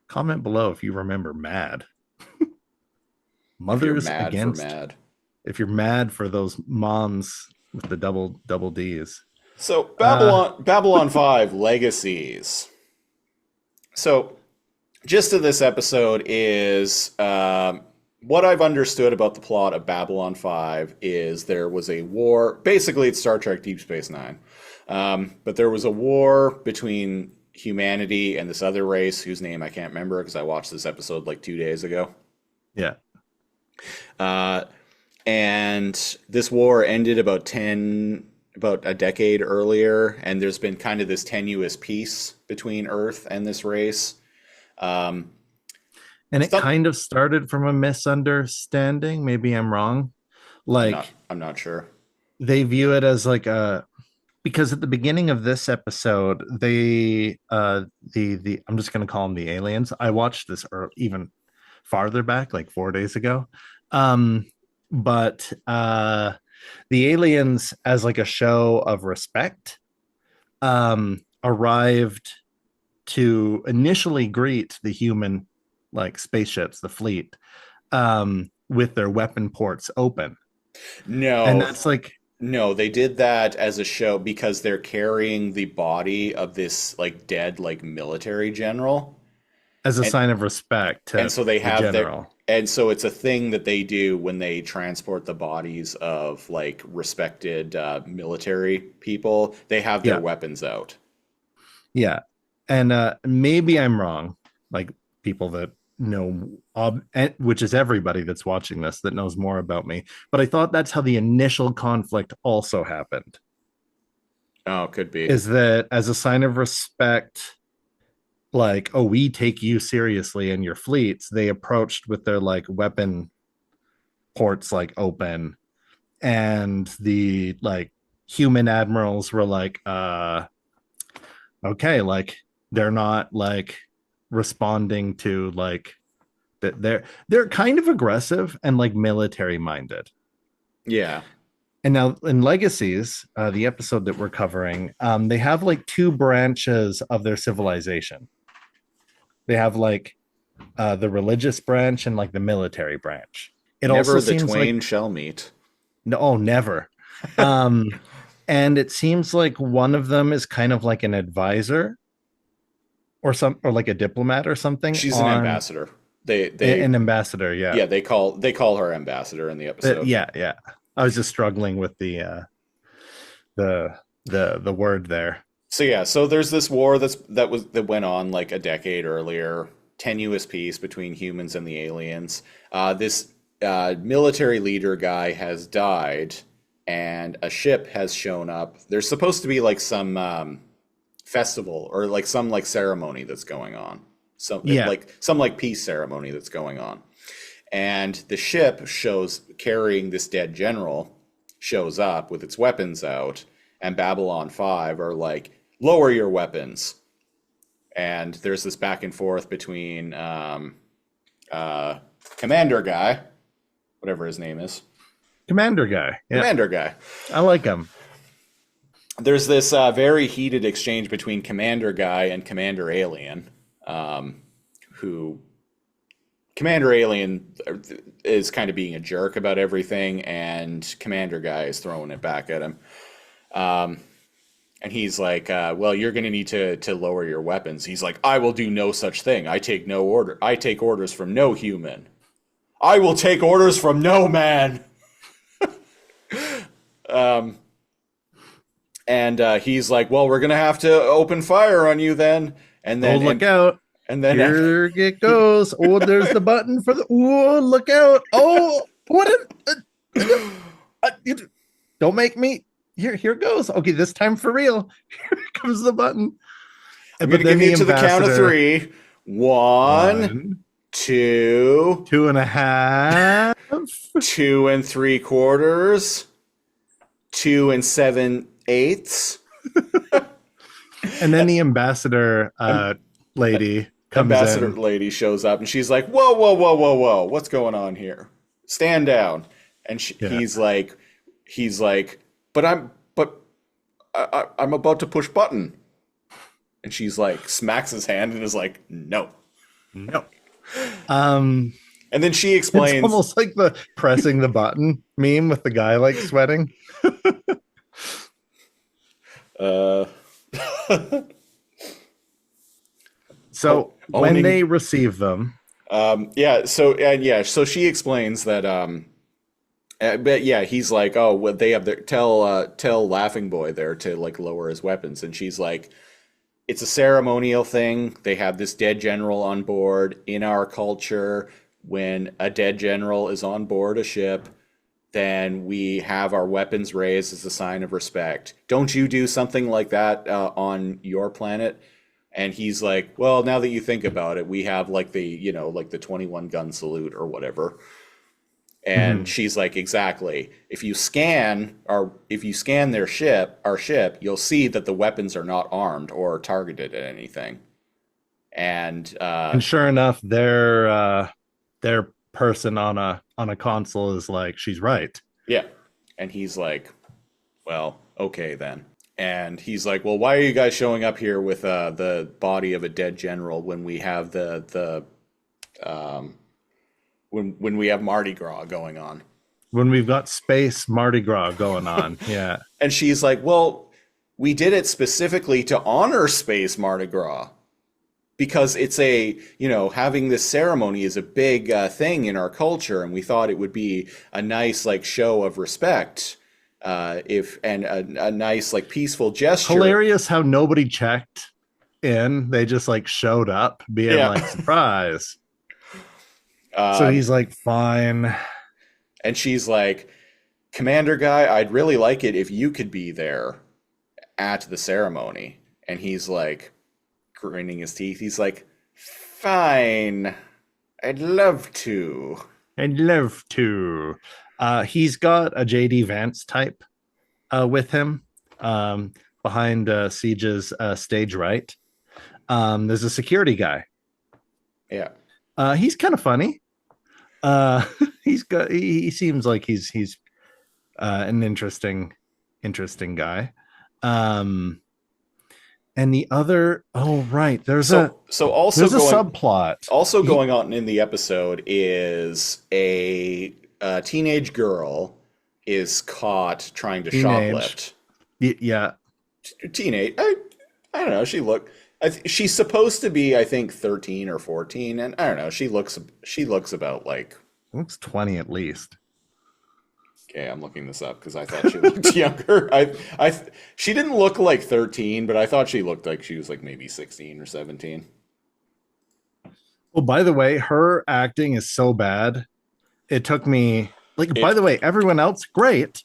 Comment below if you remember Mad. Mothers against Mad. If you're mad for those moms with the double D's. So Babylon 5 Legacies. So gist of this episode is what I've understood about the plot of Babylon 5 is there was a war. Basically, it's Star Trek Deep Space Nine. But there was a war between humanity and this other race whose name I can't remember because I watched this episode like 2 days ago. Yeah. And this war ended about a decade earlier, and there's been kind of this tenuous peace between Earth and this race. And it kind of started from a misunderstanding. Maybe I'm wrong. Like, I'm not sure. They view it as like because at the beginning of this episode, they I'm just going to call them the aliens. I watched this even farther back, like 4 days ago. but the aliens, as like a show of respect, arrived to initially greet the human like spaceships, the fleet, with their weapon ports open. And No, that's like, no, they did that as a show because they're carrying the body of this like dead like military general. as a And sign of respect and to so they the have their general. and so it's a thing that they do when they transport the bodies of like respected military people. They have their Yeah. weapons out. Yeah. And maybe I'm wrong. Like people that know, which is everybody that's watching this that knows more about me. But I thought that's how the initial conflict also happened. Oh, could be. Is that as a sign of respect, like, oh, we take you seriously in your fleets, they approached with their like weapon ports like open, and the like human admirals were like, okay, like they're not like responding to like that they're kind of aggressive and like military minded. Yeah. And now in Legacies, the episode that we're covering, they have like two branches of their civilization. They have like the religious branch and like the military branch. It Never also the seems twain like shall meet. no, oh, never. Um, and it seems like one of them is kind of like an advisor or like a diplomat or something She's an on ambassador. They an ambassador. Yeah. yeah, they call her ambassador in the episode. Yeah. Yeah. I was just struggling with the word there. So yeah, so there's this war that went on like a decade earlier, tenuous peace between humans and the aliens. This military leader guy has died, and a ship has shown up. There's supposed to be like some festival or like some like ceremony that's going on. Yeah. Like some like peace ceremony that's going on. And the ship shows carrying this dead general shows up with its weapons out, and Babylon 5 are like, lower your weapons. And there's this back and forth between Commander Guy, whatever his name is. Commander guy. Yeah. Commander Guy. I like him. There's this very heated exchange between Commander Guy and Commander Alien, who Commander Alien is kind of being a jerk about everything, and Commander Guy is throwing it back at him. And he's like, well, you're going to need to lower your weapons. He's like, I will do no such thing. I take orders from no human. I will take orders from no man. And he's like, well, we're going to have to open fire on you then. And then Look out. And then Here it goes. Oh, there's the button for the. Oh, look out. Oh, what? Don't make me. Here it goes. Okay, this time for real. Here comes the button. I'm going to give you to the count of three. One, two, 2.5, 2 3/4, 2 7/8. And then the ambassador lady comes Ambassador in. lady shows up, and she's like, whoa, whoa, whoa, whoa, whoa. What's going on here? Stand down. And he's like, but I'm about to push button. And she's like, smacks his hand and is like, no. And then she explains, it's almost like the pressing the button meme with the guy like sweating. So when they receive them, so she explains that but yeah, he's like, oh, well, they have their tell Laughing Boy there to like lower his weapons, and she's like, it's a ceremonial thing. They have this dead general on board. In our culture, when a dead general is on board a ship, then we have our weapons raised as a sign of respect. Don't you do something like that on your planet? And he's like, well, now that you think about it, we have like the 21 gun salute or whatever. And she's like, exactly. If you scan our ship, you'll see that the weapons are not armed or targeted at anything. And sure enough, their person on a console is like, she's right. Yeah. And he's like, well, okay then. And he's like, well, why are you guys showing up here with the body of a dead general when we have when we have Mardi Gras going on? When we've got Space Mardi Gras going on. Yeah. And she's like, well, we did it specifically to honor Space Mardi Gras because it's having this ceremony is a big thing in our culture, and we thought it would be a nice like show of respect. A nice like peaceful gesture. Hilarious how nobody checked in. They just like showed up being like, surprise. So he's like, fine. And she's like, Commander guy, I'd really like it if you could be there at the ceremony. And he's like grinning his teeth. He's like, fine. I'd love to. He's got a JD Vance type with him behind Siege's stage right. There's a security guy. Yeah. He's kind of funny. He seems like he's an interesting guy. And the other, there's a subplot. Also going on in the episode is a teenage girl is caught trying to shoplift. Yeah. Teenage. I don't know. She's supposed to be, I think, 13 or 14, and I don't know. She looks about like. Looks 20 at least. Okay, I'm looking this up because I thought she looked younger. She didn't look like 13, but I thought she looked like she was like maybe 16 or 17. Well, by the way, her acting is so bad. It took me by the way, everyone else, great.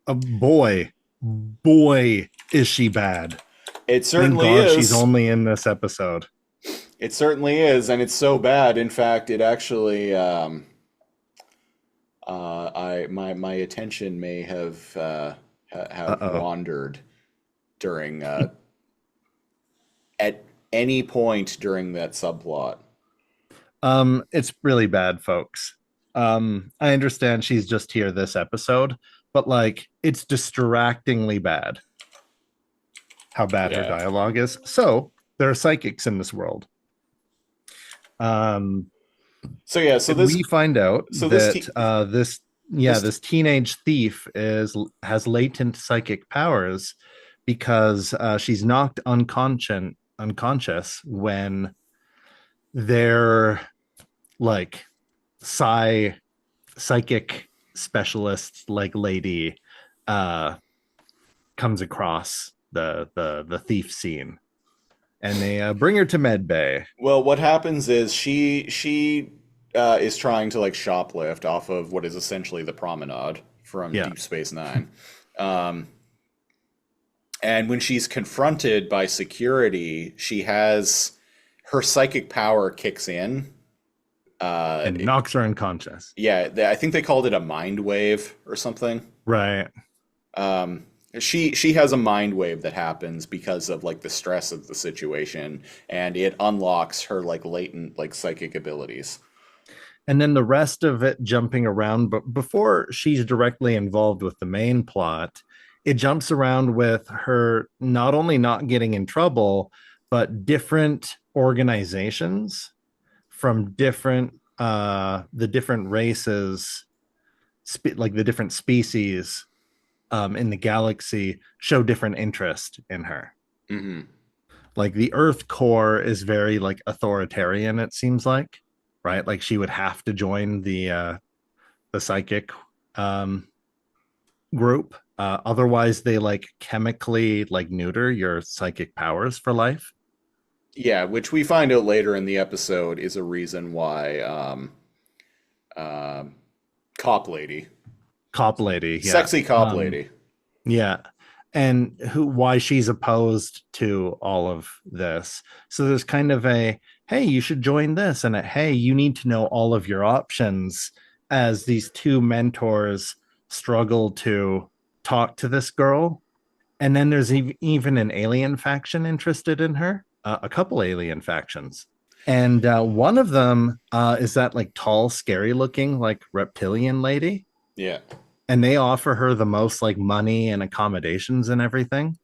Boy, is she bad. It certainly is. She's only in this episode. It certainly is, and it's so bad. In fact, it actually, my attention may have wandered during at any point during that subplot. It's really bad, folks. I understand she's just here this episode, but like, it's distractingly bad how bad her dialogue is. So there are psychics in this world. We find out this teenage thief has latent psychic powers because she's knocked unconscious when their like psychic specialist like lady comes across the thief scene. And they bring her to med bay. Well, what happens is she is trying to like shoplift off of what is essentially the promenade from Deep Space Nine. And when she's confronted by security, her psychic power kicks in. And knocks her unconscious. Yeah, I think they called it a mind wave or something. Right. She has a mind wave that happens because of like the stress of the situation, and it unlocks her like latent like psychic abilities. And then the rest of it jumping around, but before she's directly involved with the main plot, it jumps around with her not only not getting in trouble, but different organizations from the different races, like the different species in the galaxy show different interest in her. Mm-hmm. Like the Earth core is very like authoritarian, it seems like, right? Like she would have to join the psychic group. Otherwise they like chemically like neuter your psychic powers for life. Yeah, which we find out later in the episode is a reason why cop lady, sexy cop lady, and why she's opposed to all of this. So there's kind of a, hey, you should join this, and hey, you need to know all of your options, as these two mentors struggle to talk to this girl. And then there's even an alien faction interested in her, a couple alien factions. And one of them is that like tall, scary looking, like reptilian lady. Yeah. And they offer her the most like money and accommodations and everything.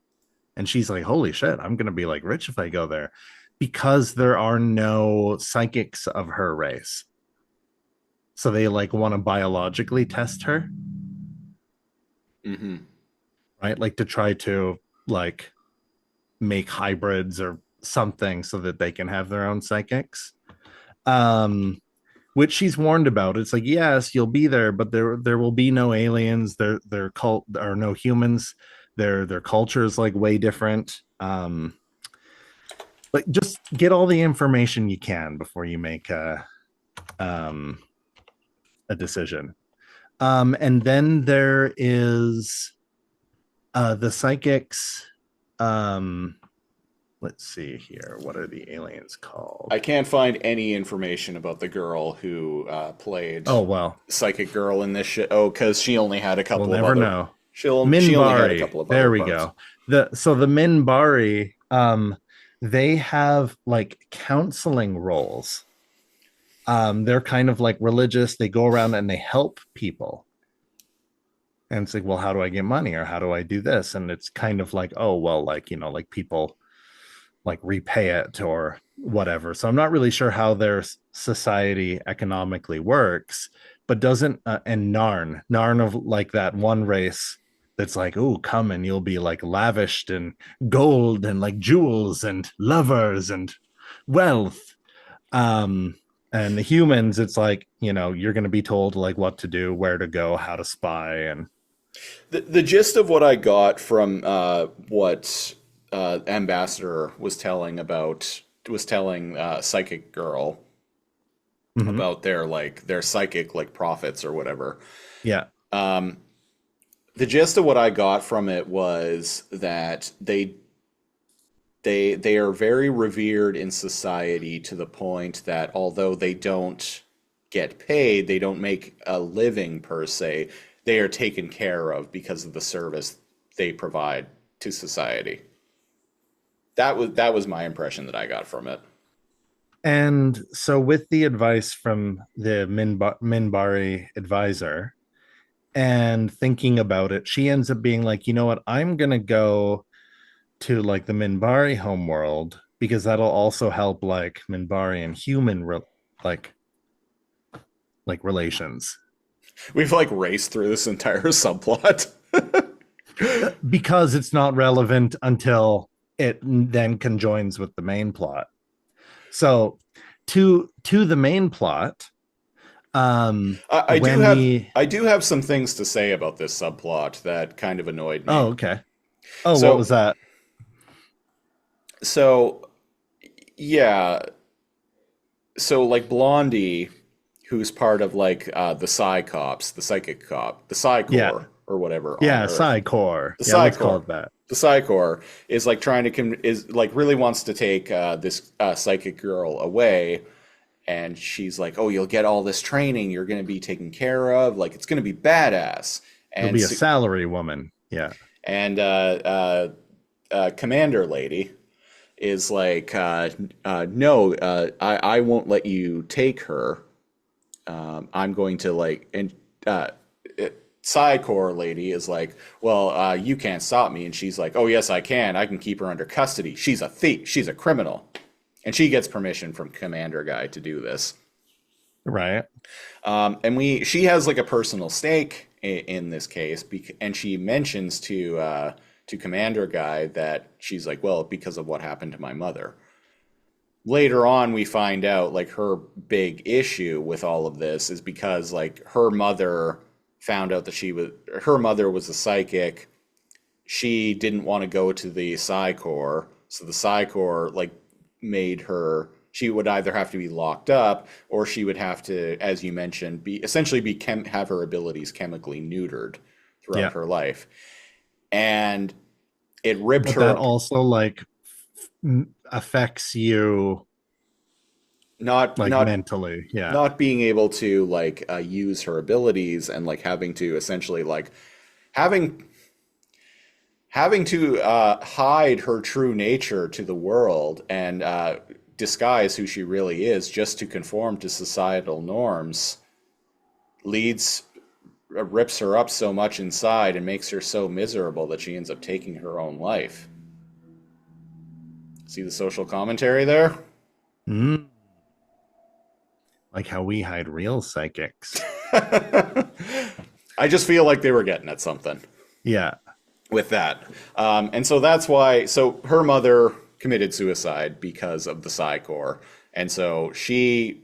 And she's like, holy shit, I'm going to be like rich if I go there, because there are no psychics of her race. So they like want to biologically test her. Mm-hmm. Right. Like to try to like make hybrids or something so that they can have their own psychics. Which she's warned about. It's like, yes, you'll be there, but there will be no aliens. Their cult or no humans. Their culture is like way different. Like just get all the information you can before you make a decision. And then there is the psychics. Let's see here. What are the aliens called? I can't find any information about the girl who played Oh well, Psychic Girl in this shit. Oh, because she only had a couple we'll of never other. know. She only had a couple of There other we parts. go. The Minbari, they have like counseling roles. They're kind of like religious. They go around and they help people. And it's like, well, how do I get money, or how do I do this? And it's kind of like, oh, well, like, like people like repay it or whatever. So I'm not really sure how their society economically works, but doesn't and Narn of like that one race that's like, oh, come and you'll be like lavished in gold and like jewels and lovers and wealth. And the humans, it's like, you're going to be told like what to do, where to go, how to spy. And the gist of what I got from what Ambassador was telling Psychic Girl about their psychic like prophets or whatever. Yeah. The gist of what I got from it was that they are very revered in society, to the point that although they don't get paid, they don't make a living per se, they are taken care of because of the service they provide to society. That was my impression that I got from it. And so with the advice from the Minbari advisor and thinking about it, she ends up being like, you know what, I'm going to go to like the Minbari homeworld, because that'll also help like Minbari and human like relations. We've like raced through this entire subplot. Because it's not relevant until it then conjoins with the main plot. So to the main plot, I do have some things to say about this subplot that kind of annoyed me. Oh, okay. Oh, what was that? So, yeah. So, like, Blondie, who's part of, like, the Psychic Cop, the Psy-Corps, or whatever. Yeah, Psy-Corps. The Yeah, Psy-Corps. let's call it that. The Psy-Corps is, like, really wants to take this Psychic Girl away, and she's like, oh, you'll get all this training, you're going to be taken care of, like, it's going to be badass. And you'll be a salary woman. Yeah. And Commander Lady is like, no, I won't let you take her. I'm going to like, and Psy-Corps Lady is like, well, you can't stop me. And she's like, oh, yes, I can keep her under custody. She's a thief. She's a criminal. And she gets permission from Commander Guy to do this. Right. And she has like a personal stake in this case. And she mentions to Commander Guy that she's like, well, because of what happened to my mother. Later on, we find out like her big issue with all of this is because like her mother found out that her mother was a psychic. She didn't want to go to the Psy-Corps, so the Psy-Corps like made her. She would either have to be locked up, or she would have to, as you mentioned, have her abilities chemically neutered throughout her life, and it ripped her. That also like affects you. Not mentally, yeah. Not being able to like use her abilities, and like having to essentially like having to hide her true nature to the world, and disguise who she really is just to conform to societal norms rips her up so much inside and makes her so miserable that she ends up taking her own life. See the social commentary there? Mm. Like how we hide real psychics. I just feel like they were getting at something. Yeah. With that. And so that's why, so her mother committed suicide because of the Psi Corps. And so she's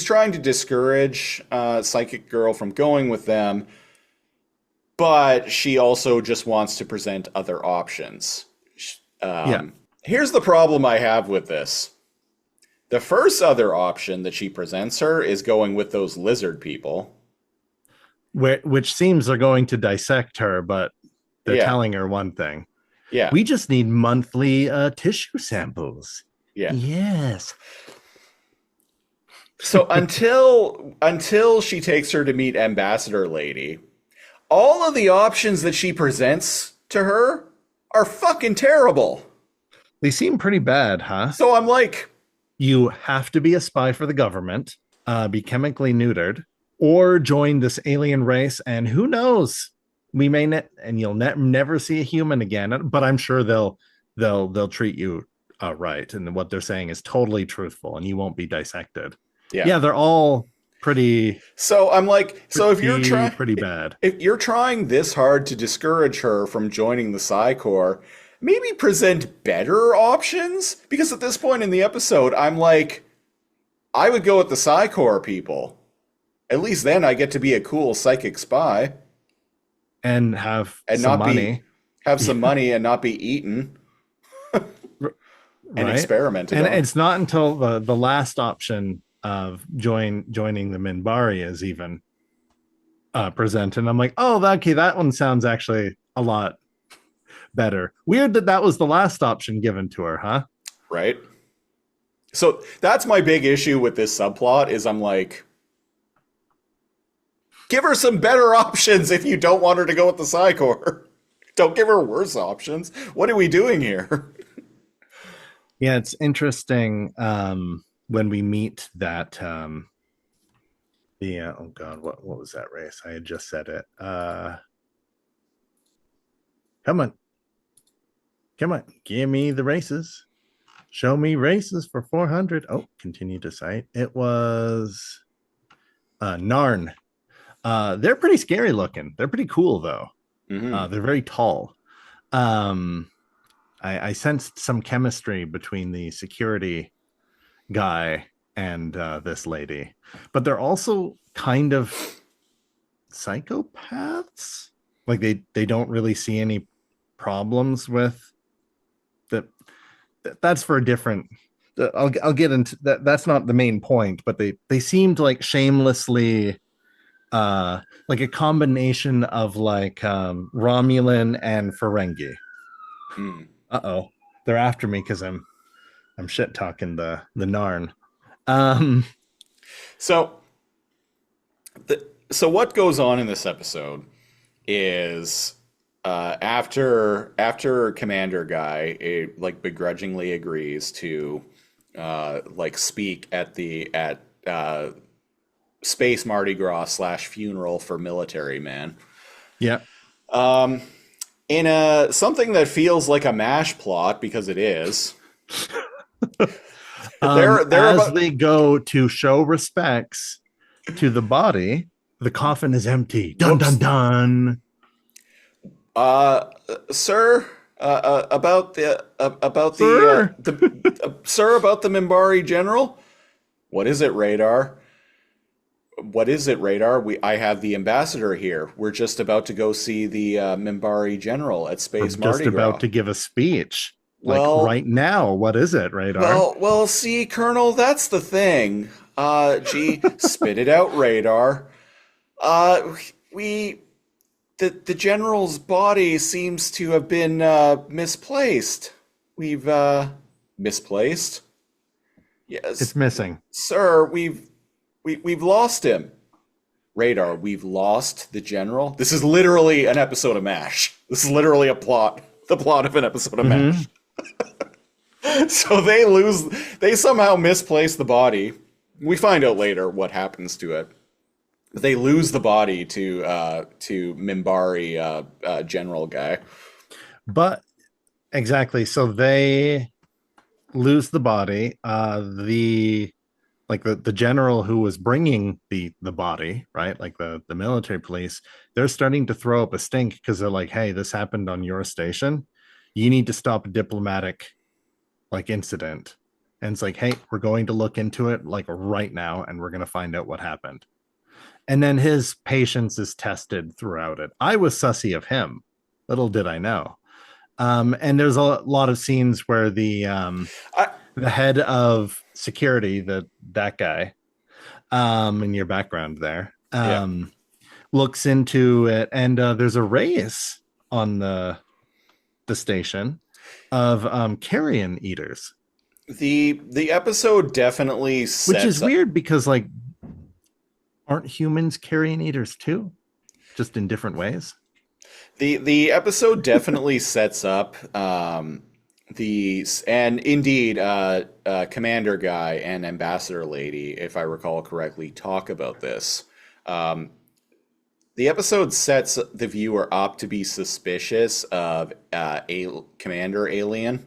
trying to discourage Psychic Girl from going with them, but she also just wants to present other options. Here's the problem I have with this. The first other option that she presents her is going with those lizard people. Which seems they're going to dissect her, but they're telling her one thing. Yeah. We just need monthly tissue samples. Yeah. Yes. So until she takes her to meet Ambassador Lady, all of the options that she presents to her are fucking terrible. They seem pretty bad, huh? So I'm like, you have to be a spy for the government, be chemically neutered, or join this alien race, and who knows, we may and you'll never see a human again. But I'm sure they'll treat you right, and what they're saying is totally truthful, and you won't be dissected. Yeah, they're all pretty. So I'm like, so if you're trying pretty bad, if you're trying this hard to discourage her from joining the Psi Corps, maybe present better options. Because at this point in the episode, I'm like, I would go with the Psi Corps people. At least then I get to be a cool psychic spy. And have some money. Have some money and not be eaten. And experimented and on. It's not until the last option of joining the Minbari is even presented. And I'm like, oh, okay, that one sounds actually a lot better. Weird that was the last option given to her, huh? Right. So that's my big issue with this subplot is I'm like, give her some better options if you don't want her to go with the Psi Corps. Don't give her worse options. What are we doing here? Yeah, it's interesting when we meet that oh god, what was that race? I had just said it. Come on, give me the races. Show me races for 400. Oh, continue to cite. It was Narn. They're pretty scary looking. They're pretty cool though. Mm-hmm. They're very tall. I sensed some chemistry between the security guy and this lady, but they're also kind of psychopaths. Like they don't really see any problems with that. That's for a different. I'll get into that. That's not the main point, but they seemed like shamelessly. Like a combination of like Romulan and Ferengi. Uh-oh, they're after me because I'm shit talking the Narn. So what goes on in this episode is after Commander Guy like begrudgingly agrees to like speak at Space Mardi Gras / funeral for military man. Yeah. In something that feels like a MASH plot, because it is. They go to show respects to the body, the coffin is empty. Dun dun dun. Sir, about the Minbari General. What is it, Radar? What is it, Radar? I have the ambassador here. We're just about to go see the Minbari General at Space Mardi Gras. Just about to give a speech. Like right now. What is it, Radar? Well, see, Colonel, that's the thing. Spit it out, Radar. The General's body seems to have been misplaced. We've misplaced? Yes. It's missing. Sir, we've lost him. Radar, we've lost the General. This is literally an episode of MASH. This is literally the plot of an episode of MASH. So they somehow misplace the body. We find out later what happens to it. They lose the body to Minbari general guy. But exactly, so they lose the body. The general who was bringing the body, right? Like the military police, they're starting to throw up a stink because they're like, hey, this happened on your station. You need to stop a diplomatic incident. And it's like, hey, we're going to look into it like right now, and we're going to find out what happened. And then his patience is tested throughout it. I was sussy of him. Little did I know. And there's a lot of scenes where the head of security, that guy, in your background there, looks into it, and there's a race on the station of carrion eaters. The episode definitely sets which is weird because aren't humans carrion eaters too, just in different ways? The episode definitely sets up these, and indeed, Commander Guy and Ambassador Lady, if I recall correctly, talk about this. The episode sets the viewer up to be suspicious of Commander Alien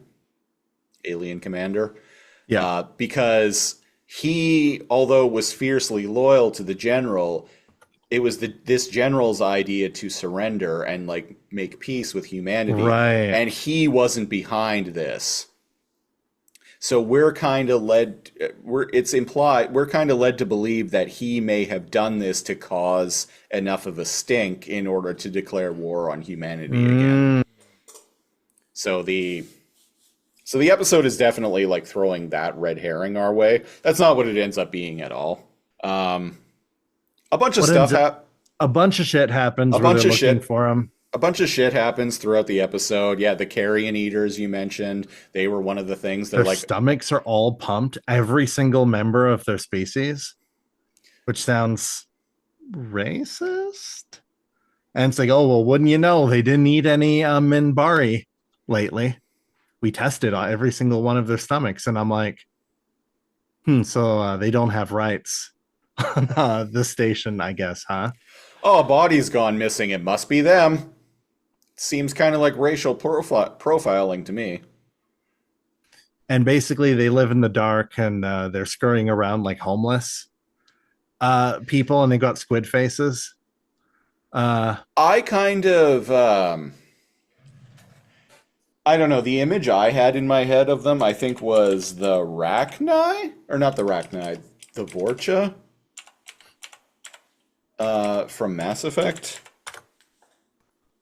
Commander. Yeah. Because he, although was fiercely loyal to the general, it was this general's idea to surrender and make peace with humanity. Right. And he wasn't behind this. So we're kind of led to believe that he may have done this to cause enough of a stink in order to declare war on humanity again. So the episode is definitely throwing that red herring our way. That's not what it ends up being at all. A bunch of shit happens. A bunch of shit for him. A bunch of shit happens throughout the episode. Yeah, the carrion eaters you mentioned, they were one of the things that their stomachs are all pumped, every single member of their species, which sounds racist. And it's like, oh, well, wouldn't you know, they didn't eat any Minbari lately. We tested on every single one of their stomachs, and I'm like, so they don't have rights on this station, I guess, huh? Oh, a body's gone missing. It must be them. Seems kind of like racial profiling to me. And basically, they live in the dark, and they're scurrying around like homeless people, and they got squid faces. I kind of, I don't know. The image I had in my head of them, I think, was the Rachni, or not the Rachni, the Vorcha from Mass Effect.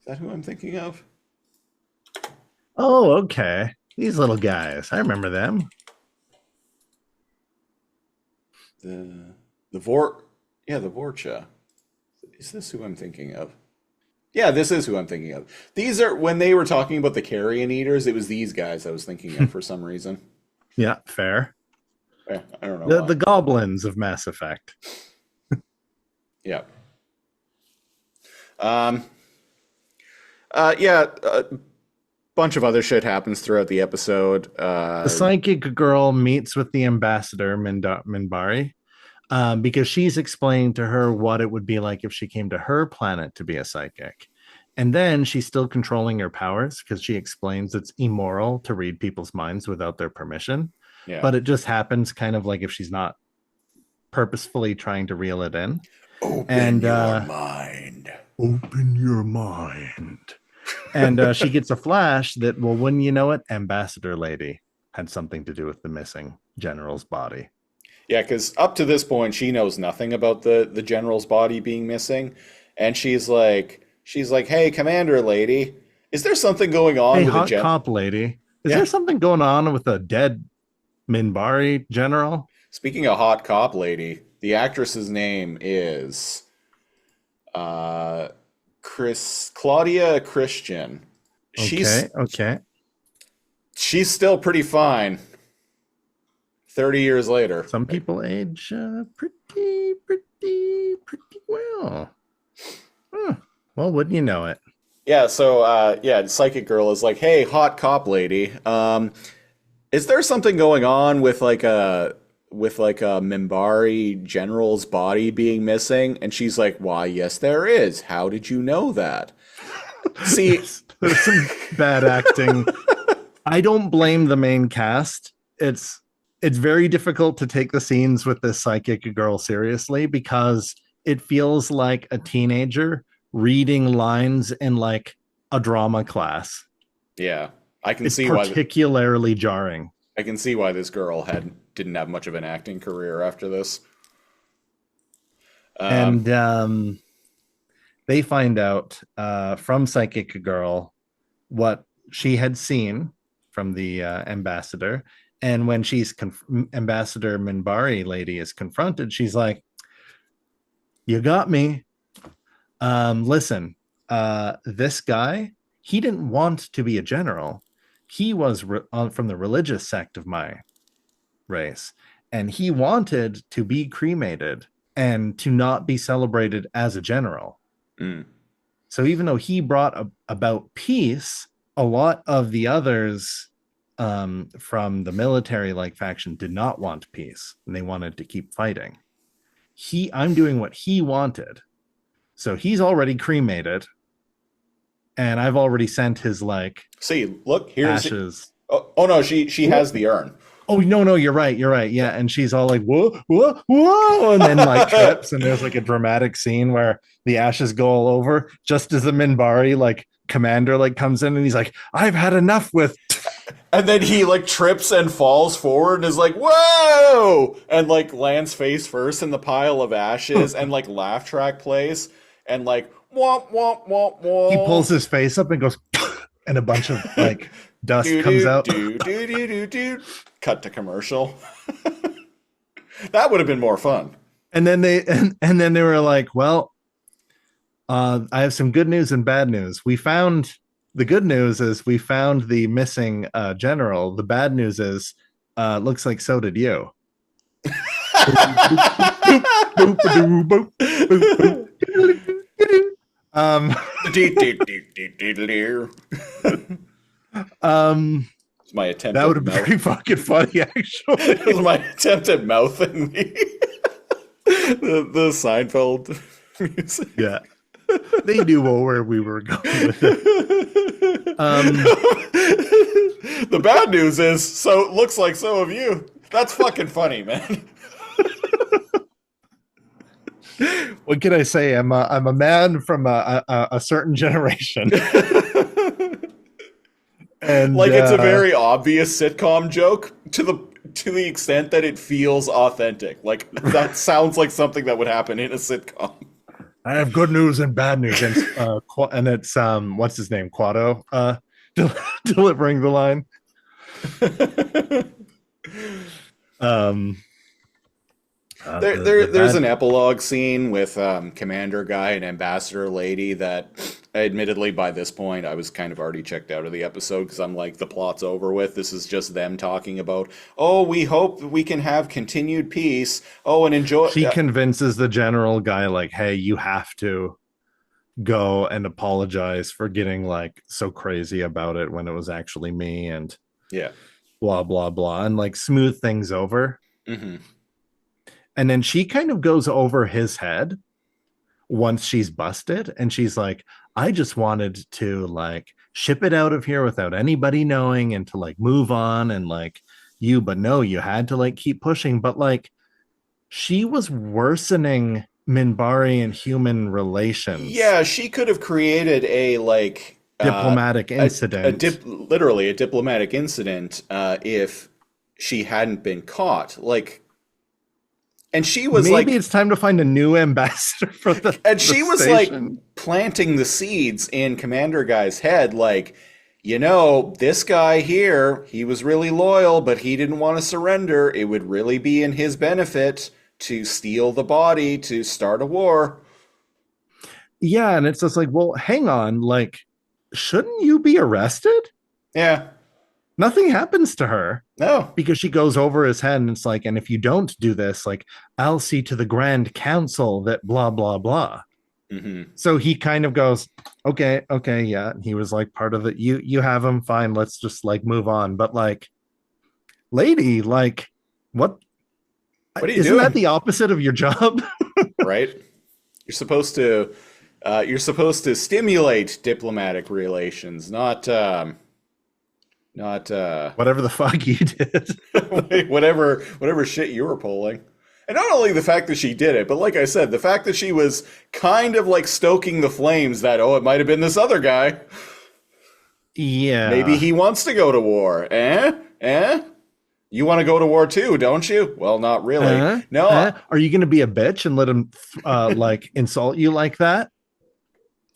Is that who I'm thinking of? Oh, okay. These little guys. I remember them. The Vorcha. Is this who I'm thinking of? Yeah, this is who I'm thinking of. These are, when they were talking about the carrion eaters, it was these guys I was thinking of for some reason. Yeah, fair. I don't know. The goblins of Mass Effect. Yeah. Bunch of other shit happens throughout the episode. The psychic girl meets with the ambassador, Minbari, because she's explained to her what it would be like if she came to her planet to be a psychic. And then she's still controlling her powers because she explains it's immoral to read people's minds without their permission. Yeah. But it just happens kind of like if she's not purposefully trying to reel it in. Open your mind. Open your mind. And she gets a flash that, well, wouldn't you know it, Ambassador Lady had something to do with the missing general's body. Yeah, because up to this point, she knows nothing about the general's body being missing. And she's like, hey, Commander Lady, is there something going on with hot cop lady? Is there something going on with a dead Minbari general? Speaking of hot cop lady, the actress's name is Claudia Christian. Okay. She's still pretty fine. 30 years later. Some people age pretty well. Well, wouldn't you know it? Yeah, so, Psychic Girl is like, hey, hot cop lady, Is there something going on with a Minbari general's body being missing? And she's like, "Why, yes, there is. How did you know that?" See, There's some bad acting. I don't blame the main cast. It's very difficult to take the scenes with this psychic girl seriously because it feels like a teenager reading lines in like a drama class. yeah, I can It's see why. particularly jarring. I can see why this girl didn't have much of an acting career after this. And they find out from Psychic Girl what she had seen from the ambassador. And when Ambassador Minbari lady is confronted, she's like, "You got me. Listen, this guy, he didn't want to be a general. He was from the religious sect of my race, and he wanted to be cremated and to not be celebrated as a general. So even though he brought about peace, a lot of the others from the military-like faction did not want peace, and they wanted to keep fighting. I'm doing what he wanted. So he's already cremated, and I've already sent his like See, look, here's ashes. Oh no, she has the urn. Oh no, you're right. Yeah, and she's all like, whoa, and then like trips, and there's like a dramatic scene where the ashes go all over, just as the Minbari like commander like comes in, and he's like, "I've had enough with." And then he like trips and falls forward and is like, "Whoa!" and like lands face first in the pile of ashes, and like laugh track plays, and like womp womp womp womp. He pulls his face up and goes, and a bunch of like dust comes out. Cut to commercial. That would have been more fun. And then they were like, "Well, I have some good news and bad news. The good news is we found the missing general. The bad news is looks like so did you." It's my attempt. That would have been pretty fucking funny, actually. It was my attempt at mouthing the Seinfeld music. Yeah. They knew where we were going with it. The bad news is, so looks like so have you. That's fucking funny, man. What can I say? I'm a man from a certain generation. And like it's a very obvious sitcom joke to the extent that it feels authentic. Like that sounds like something that would happen in a sitcom. I have good news and bad news, and it's what's his name, Quado, delivering the line. There's an epilogue scene with Commander Guy and Ambassador Lady that, admittedly, by this point, I was kind of already checked out of the episode because I'm like, the plot's over with. This is just them talking about, oh, we hope we can have continued peace. Oh, and enjoy. She convinces the general guy, like, hey, you have to go and apologize for getting like so crazy about it when it was actually me, and yeah, blah, blah, blah, and like smooth things over. Mm-hmm. And then she kind of goes over his head once she's busted. And she's like, I just wanted to like ship it out of here without anybody knowing and to like move on and like you, but no, you had to like keep pushing. But like she was worsening Minbari and human relations. Yeah, she could have created a like diplomatic incident. Literally a diplomatic incident if she hadn't been caught. Like, and she was maybe like, it's time to find a new ambassador for the and she the was station. like planting the seeds in Commander Guy's head, like, you know, this guy here, he was really loyal, but he didn't want to surrender. It would really be in his benefit to steal the body to start a war. Yeah, and it's just like, well, hang on, like, shouldn't you be arrested? Yeah. Nothing happens to her. No. Because she goes over his head and it's like, and if you don't do this, like, I'll see to the Grand Council that blah, blah, blah. Mm-hmm. So he kind of goes, okay, yeah. He was like part of it. You have him, fine. Let's just like move on. But like, lady, like, what? What are you Isn't doing? that the opposite of your job? Right? You're supposed to stimulate diplomatic relations, not Whatever the fuck you did. whatever shit you were pulling. And not only the fact that she did it, but like I said, the fact that she was kind of like stoking the flames that, oh, it might have been this other guy. Yeah. Maybe he wants to go to war. You want to go to war too, don't you? Well, not really. No. Are you going to be a bitch and let him like insult you like that?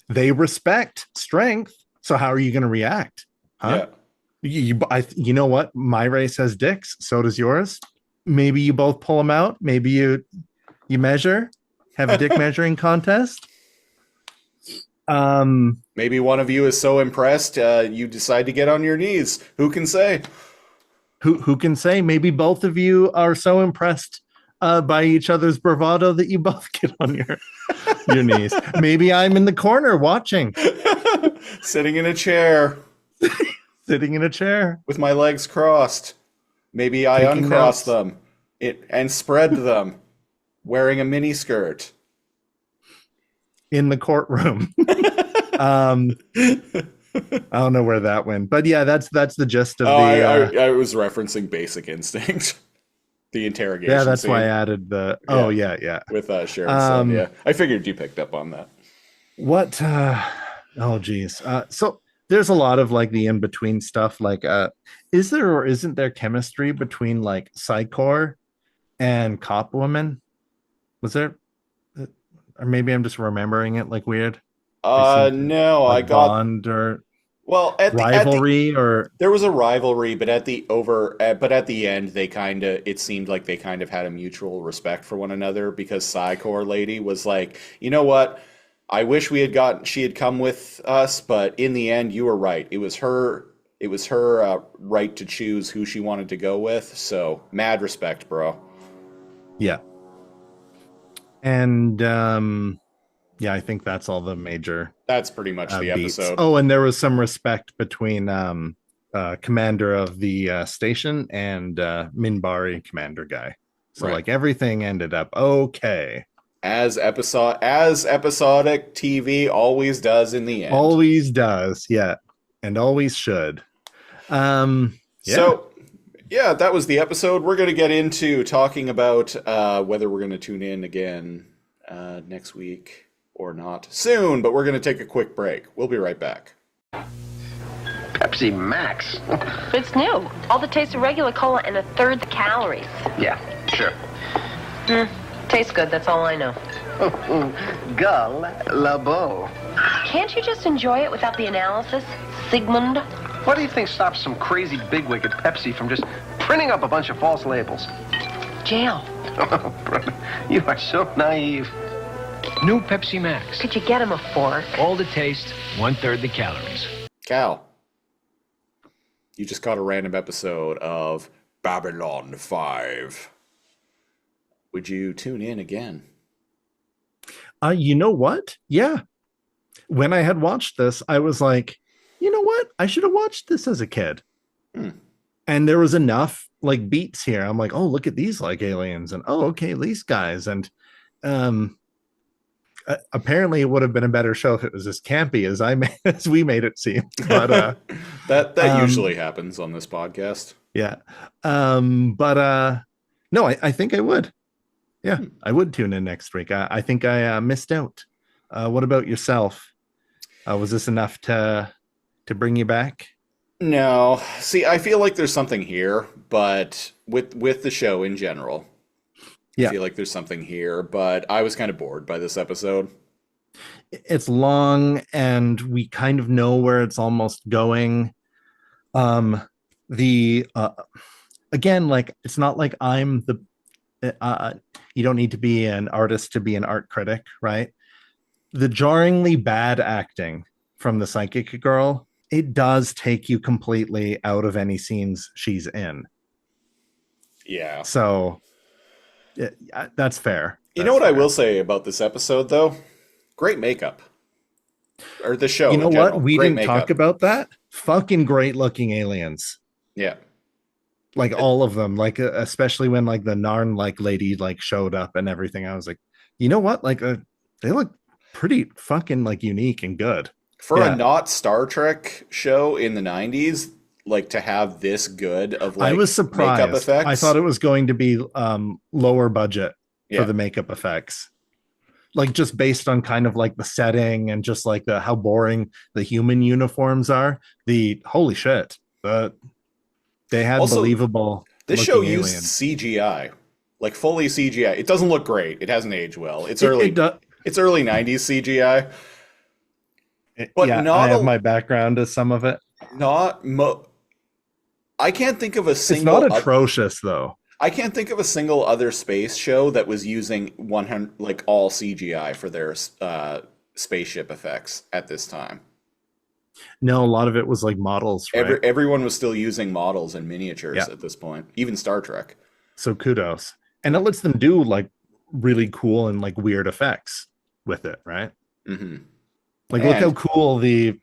They respect strength. So how are you going to react? Huh? Yeah. You know what? My race has dicks. So does yours. Maybe you both pull them out. Maybe you measure, have a dick measuring contest. Maybe one of you is so impressed, you decide to get on your knees. Who can say? Who can say? Maybe both of you are so impressed by each other's bravado that you both get on your knees. Maybe I'm in the corner watching, sitting in a chair. Sitting in a chair with my legs crossed. Maybe I uncross them and spread them, wearing a mini skirt in the courtroom. I don't know where that went, but yeah, that's the gist of the. I was referencing Basic Instinct, the interrogation. Yeah, that's scene. why I added the. Oh yeah. With Sharon Stone. Yeah, I figured you picked up on that. What? Oh geez. So. There's a lot of like the in-between stuff. Like, is there or isn't there chemistry between like Psychor and Cop Woman? Was there? Or maybe I'm just remembering it like weird. No, like I got Bond or rivalry or there was a rivalry, but at the end it seemed like they kind of had a mutual respect for one another because Psychor lady was like, you know what? I wish she had come with us, but in the end, you were right. It was her right to choose who she wanted to go with. So mad respect, bro. Yeah. And yeah, I think that's all the major. That's pretty much the beats. episode. Oh, and there was some respect between commander of the station and Minbari commander guy. So right. Like everything ended up okay. As episodic TV always does in the end. Always does, yeah. And always should. Yeah. So, yeah, that was the episode. We're going to get into talking about whether we're going to tune in again next week or not soon, but we're going to take a quick break. We'll be right back. Pepsi Max. It's new. All the taste of regular cola and a third the calories. Yeah, sure. Tastes good, that's all I know. Gull Labo. Can't you just enjoy it without the analysis, Sigmund? What do you think stops some crazy bigwig at Pepsi from just printing up a bunch of false labels? Jail. Oh, brother, you are so naive. New Pepsi Max. Could you get him a fork? All the taste, 1/3 the calories. Cal, you just caught a random episode of Babylon 5. Would you tune in again? You know what? Yeah. When I had watched this, I was like, you know what? I should have watched this as a kid. And there was enough like beats here. I'm like, oh, look at these like aliens, and oh, okay, these guys. And apparently it would have been a better show if it was as campy as we made it seem. But that usually happens on this podcast. Yeah. But no, I think I would. Yeah, I would tune in next week. I think I missed out. What about yourself? Was this enough to bring you back? No. See, I feel like there's something here, but with the show in general, I feel like there's something here, but I was kind of bored by this episode. It's long, and we kind of know where it's almost going. Again, like it's not like I'm the. You don't need to be an artist to be an art critic, right? The jarringly bad acting from the psychic girl, it does take you completely out of any scenes she's in. Yeah. So that's fair. You know what I will say about this episode, though? Great makeup. Or the show. You know in what? general. We Great didn't talk about that. Fucking great looking aliens. Yeah. Like all of them, like especially when like the Narn like lady like showed up and everything. I was like, you know what? Like they look pretty fucking like unique and good. For a Yeah. not Star Trek show in the 90s, like to have this good of I like was makeup surprised. effects. I thought it was going to be lower budget for Yeah. the makeup effects. Like just based on kind of like the setting and just like the how boring the human uniforms are. The holy shit. But they had Also, believable this show looking used aliens. CGI, like fully CGI. It doesn't look great. It hasn't aged well. It's It early 90s CGI, but yeah, I have my background to some of it. not mo I can't think of a It's not single atrocious though. I can't think of a single other space show that was using 100 like all CGI for their spaceship effects at this time. No, a lot of it was like models, right? Everyone was still using models and miniatures Yeah. at this point, even Star Trek. So kudos. And it lets them do like really cool and like weird effects with it, right? Mm-hmm. Like look how cool this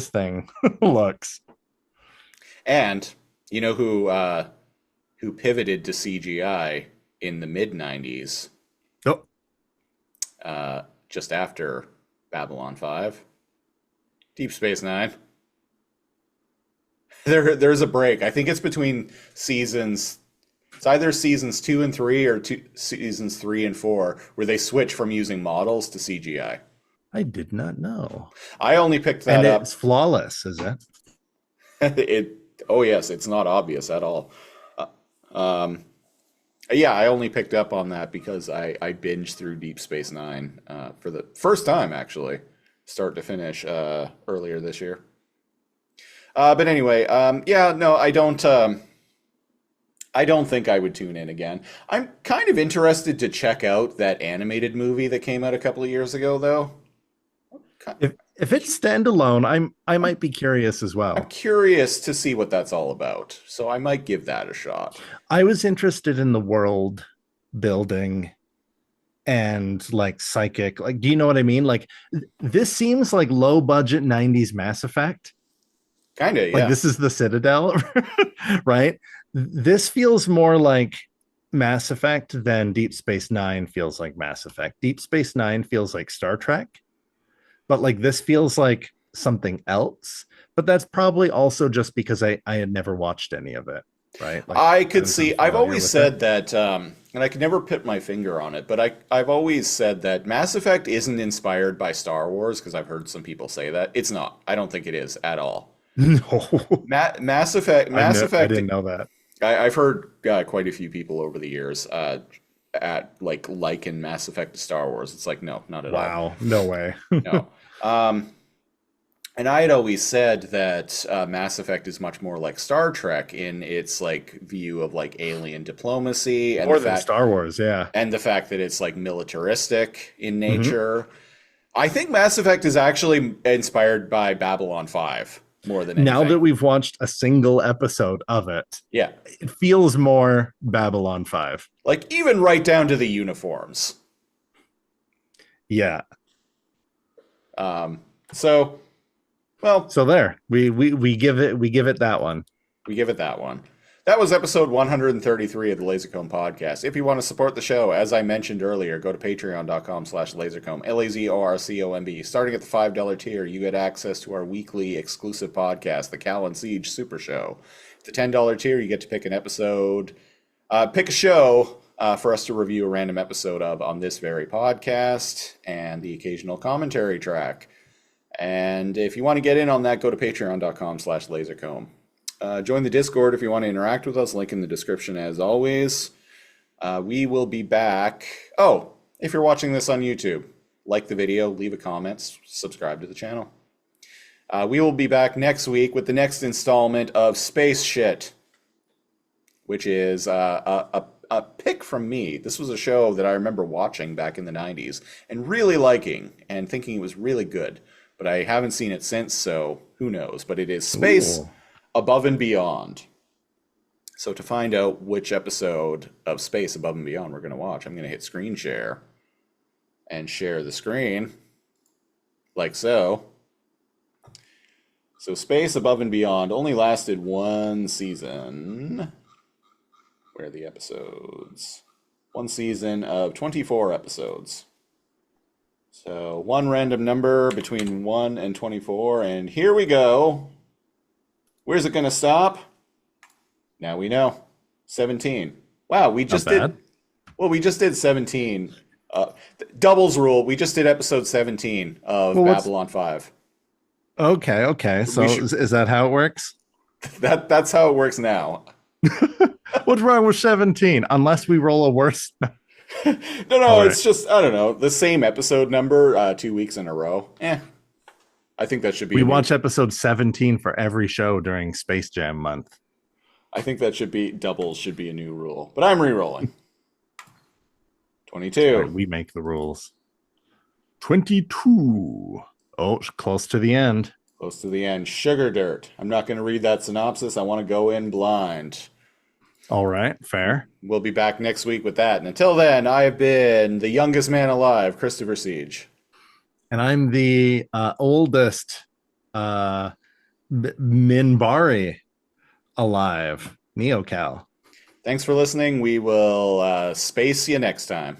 thing looks. And you know who pivoted to CGI in the mid 90s? Oh, Just after Babylon 5, Deep Space Nine. There's a break. I think it's between seasons. It's either seasons 2 and 3 or seasons 3 and 4 where they switch from using models to CGI. I did not know. I only picked that and up. It's flawless, is it? Oh yes, it's not obvious at all. Yeah, I only picked up on that because I binged through Deep Space Nine for the first time, actually, start to finish, earlier this year. But anyway, yeah, no, I don't think I would tune in again. I'm kind of interested to check out that animated movie that came out a couple of years ago, though. If it's standalone, I might be curious as well. I'm curious to see what that's all about, so I might give that a shot. I was interested in the world building and like psychic. Like, do you know what I mean? Like, this seems like low budget 90s Mass Effect. Kind of, yeah. Like, this is the Citadel, right? This feels more like Mass Effect than Deep Space Nine feels like Mass Effect. Deep Space Nine feels like Star Trek. But like this feels like something else. But that's probably also just because I had never watched any of it, right? Like, I could see. I've always with said it. that, and I could never put my finger on it, but I've always said that Mass Effect isn't inspired by Star Wars because I've heard some people say that. It's not. I don't think it is at all. No, Mass Effect. Mass Effect. I didn't know that. I've heard quite a few people over the years at like liken Mass Effect to Star Wars. It's like no, not at all. Wow, no way. No. And I had always said that Mass Effect is much more like Star Trek in its like view of like alien diplomacy and More than Star Wars, yeah. and the fact that it's like militaristic in nature. I think Mass Effect is actually inspired by Babylon 5 more than anything. Now that we've watched a single episode of it, yeah, it feels more Babylon 5. like even right down to the uniforms. Yeah. So, well, So there, we give it that one. we give it that one. That was episode 133 of the Lasercomb podcast. If you want to support the show, as I mentioned earlier, go to patreon.com/lasercomb, LAZORCOMB. Starting at the $5 tier, you get access to our weekly exclusive podcast, the Cal and Siege Super Show. At the $10 tier, you get to pick an episode, pick a show for us to review a random episode of on this very podcast, and the occasional commentary track. And if you want to get in on that, go to patreon.com/lasercomb. Join the Discord if you want to interact with us. Link in the description as always. We will be back. Oh, if you're watching this on YouTube, like the video, leave a comment, subscribe to the channel. We will be back next week with the next installment of Space Shit, which is a pick from me. This was a show that I remember watching back in the 90s and really liking and thinking it was really good. But I haven't seen it since, so who knows? But it is Space Above and Beyond. So to find out which episode of Space Above and Beyond we're going to watch, I'm going to hit screen share and share the screen like so. So Space Above and Beyond only lasted one season. Where are the episodes? One season of 24 episodes. So one random number between 1 and 24, and here we go. Where's it going to stop? Now we know. 17. Wow, we just did. Well, we just did 17. Doubles rule. We just did episode 17 of Babylon 5. Okay. So is that how it works? That's how it works now. What's wrong with 17? Unless we roll a worse. No, it's just, I don't know, the same episode number 2 weeks in a row. I think that should be. We watch episode 17 for every show during Space Jam month. I think that should be, doubles should be a new rule. But I'm re-rolling. 22. Right, we make the rules. 22. Oh, close to the end. Close to the end. Sugar Dirt. I'm not going to read that synopsis. I want to go in blind. All right, fair. We'll be back next week with that. And until then, I have been the youngest man alive, Christopher Siege. And I'm the oldest Minbari alive, NeoCal. Thanks for listening. We will space you next time.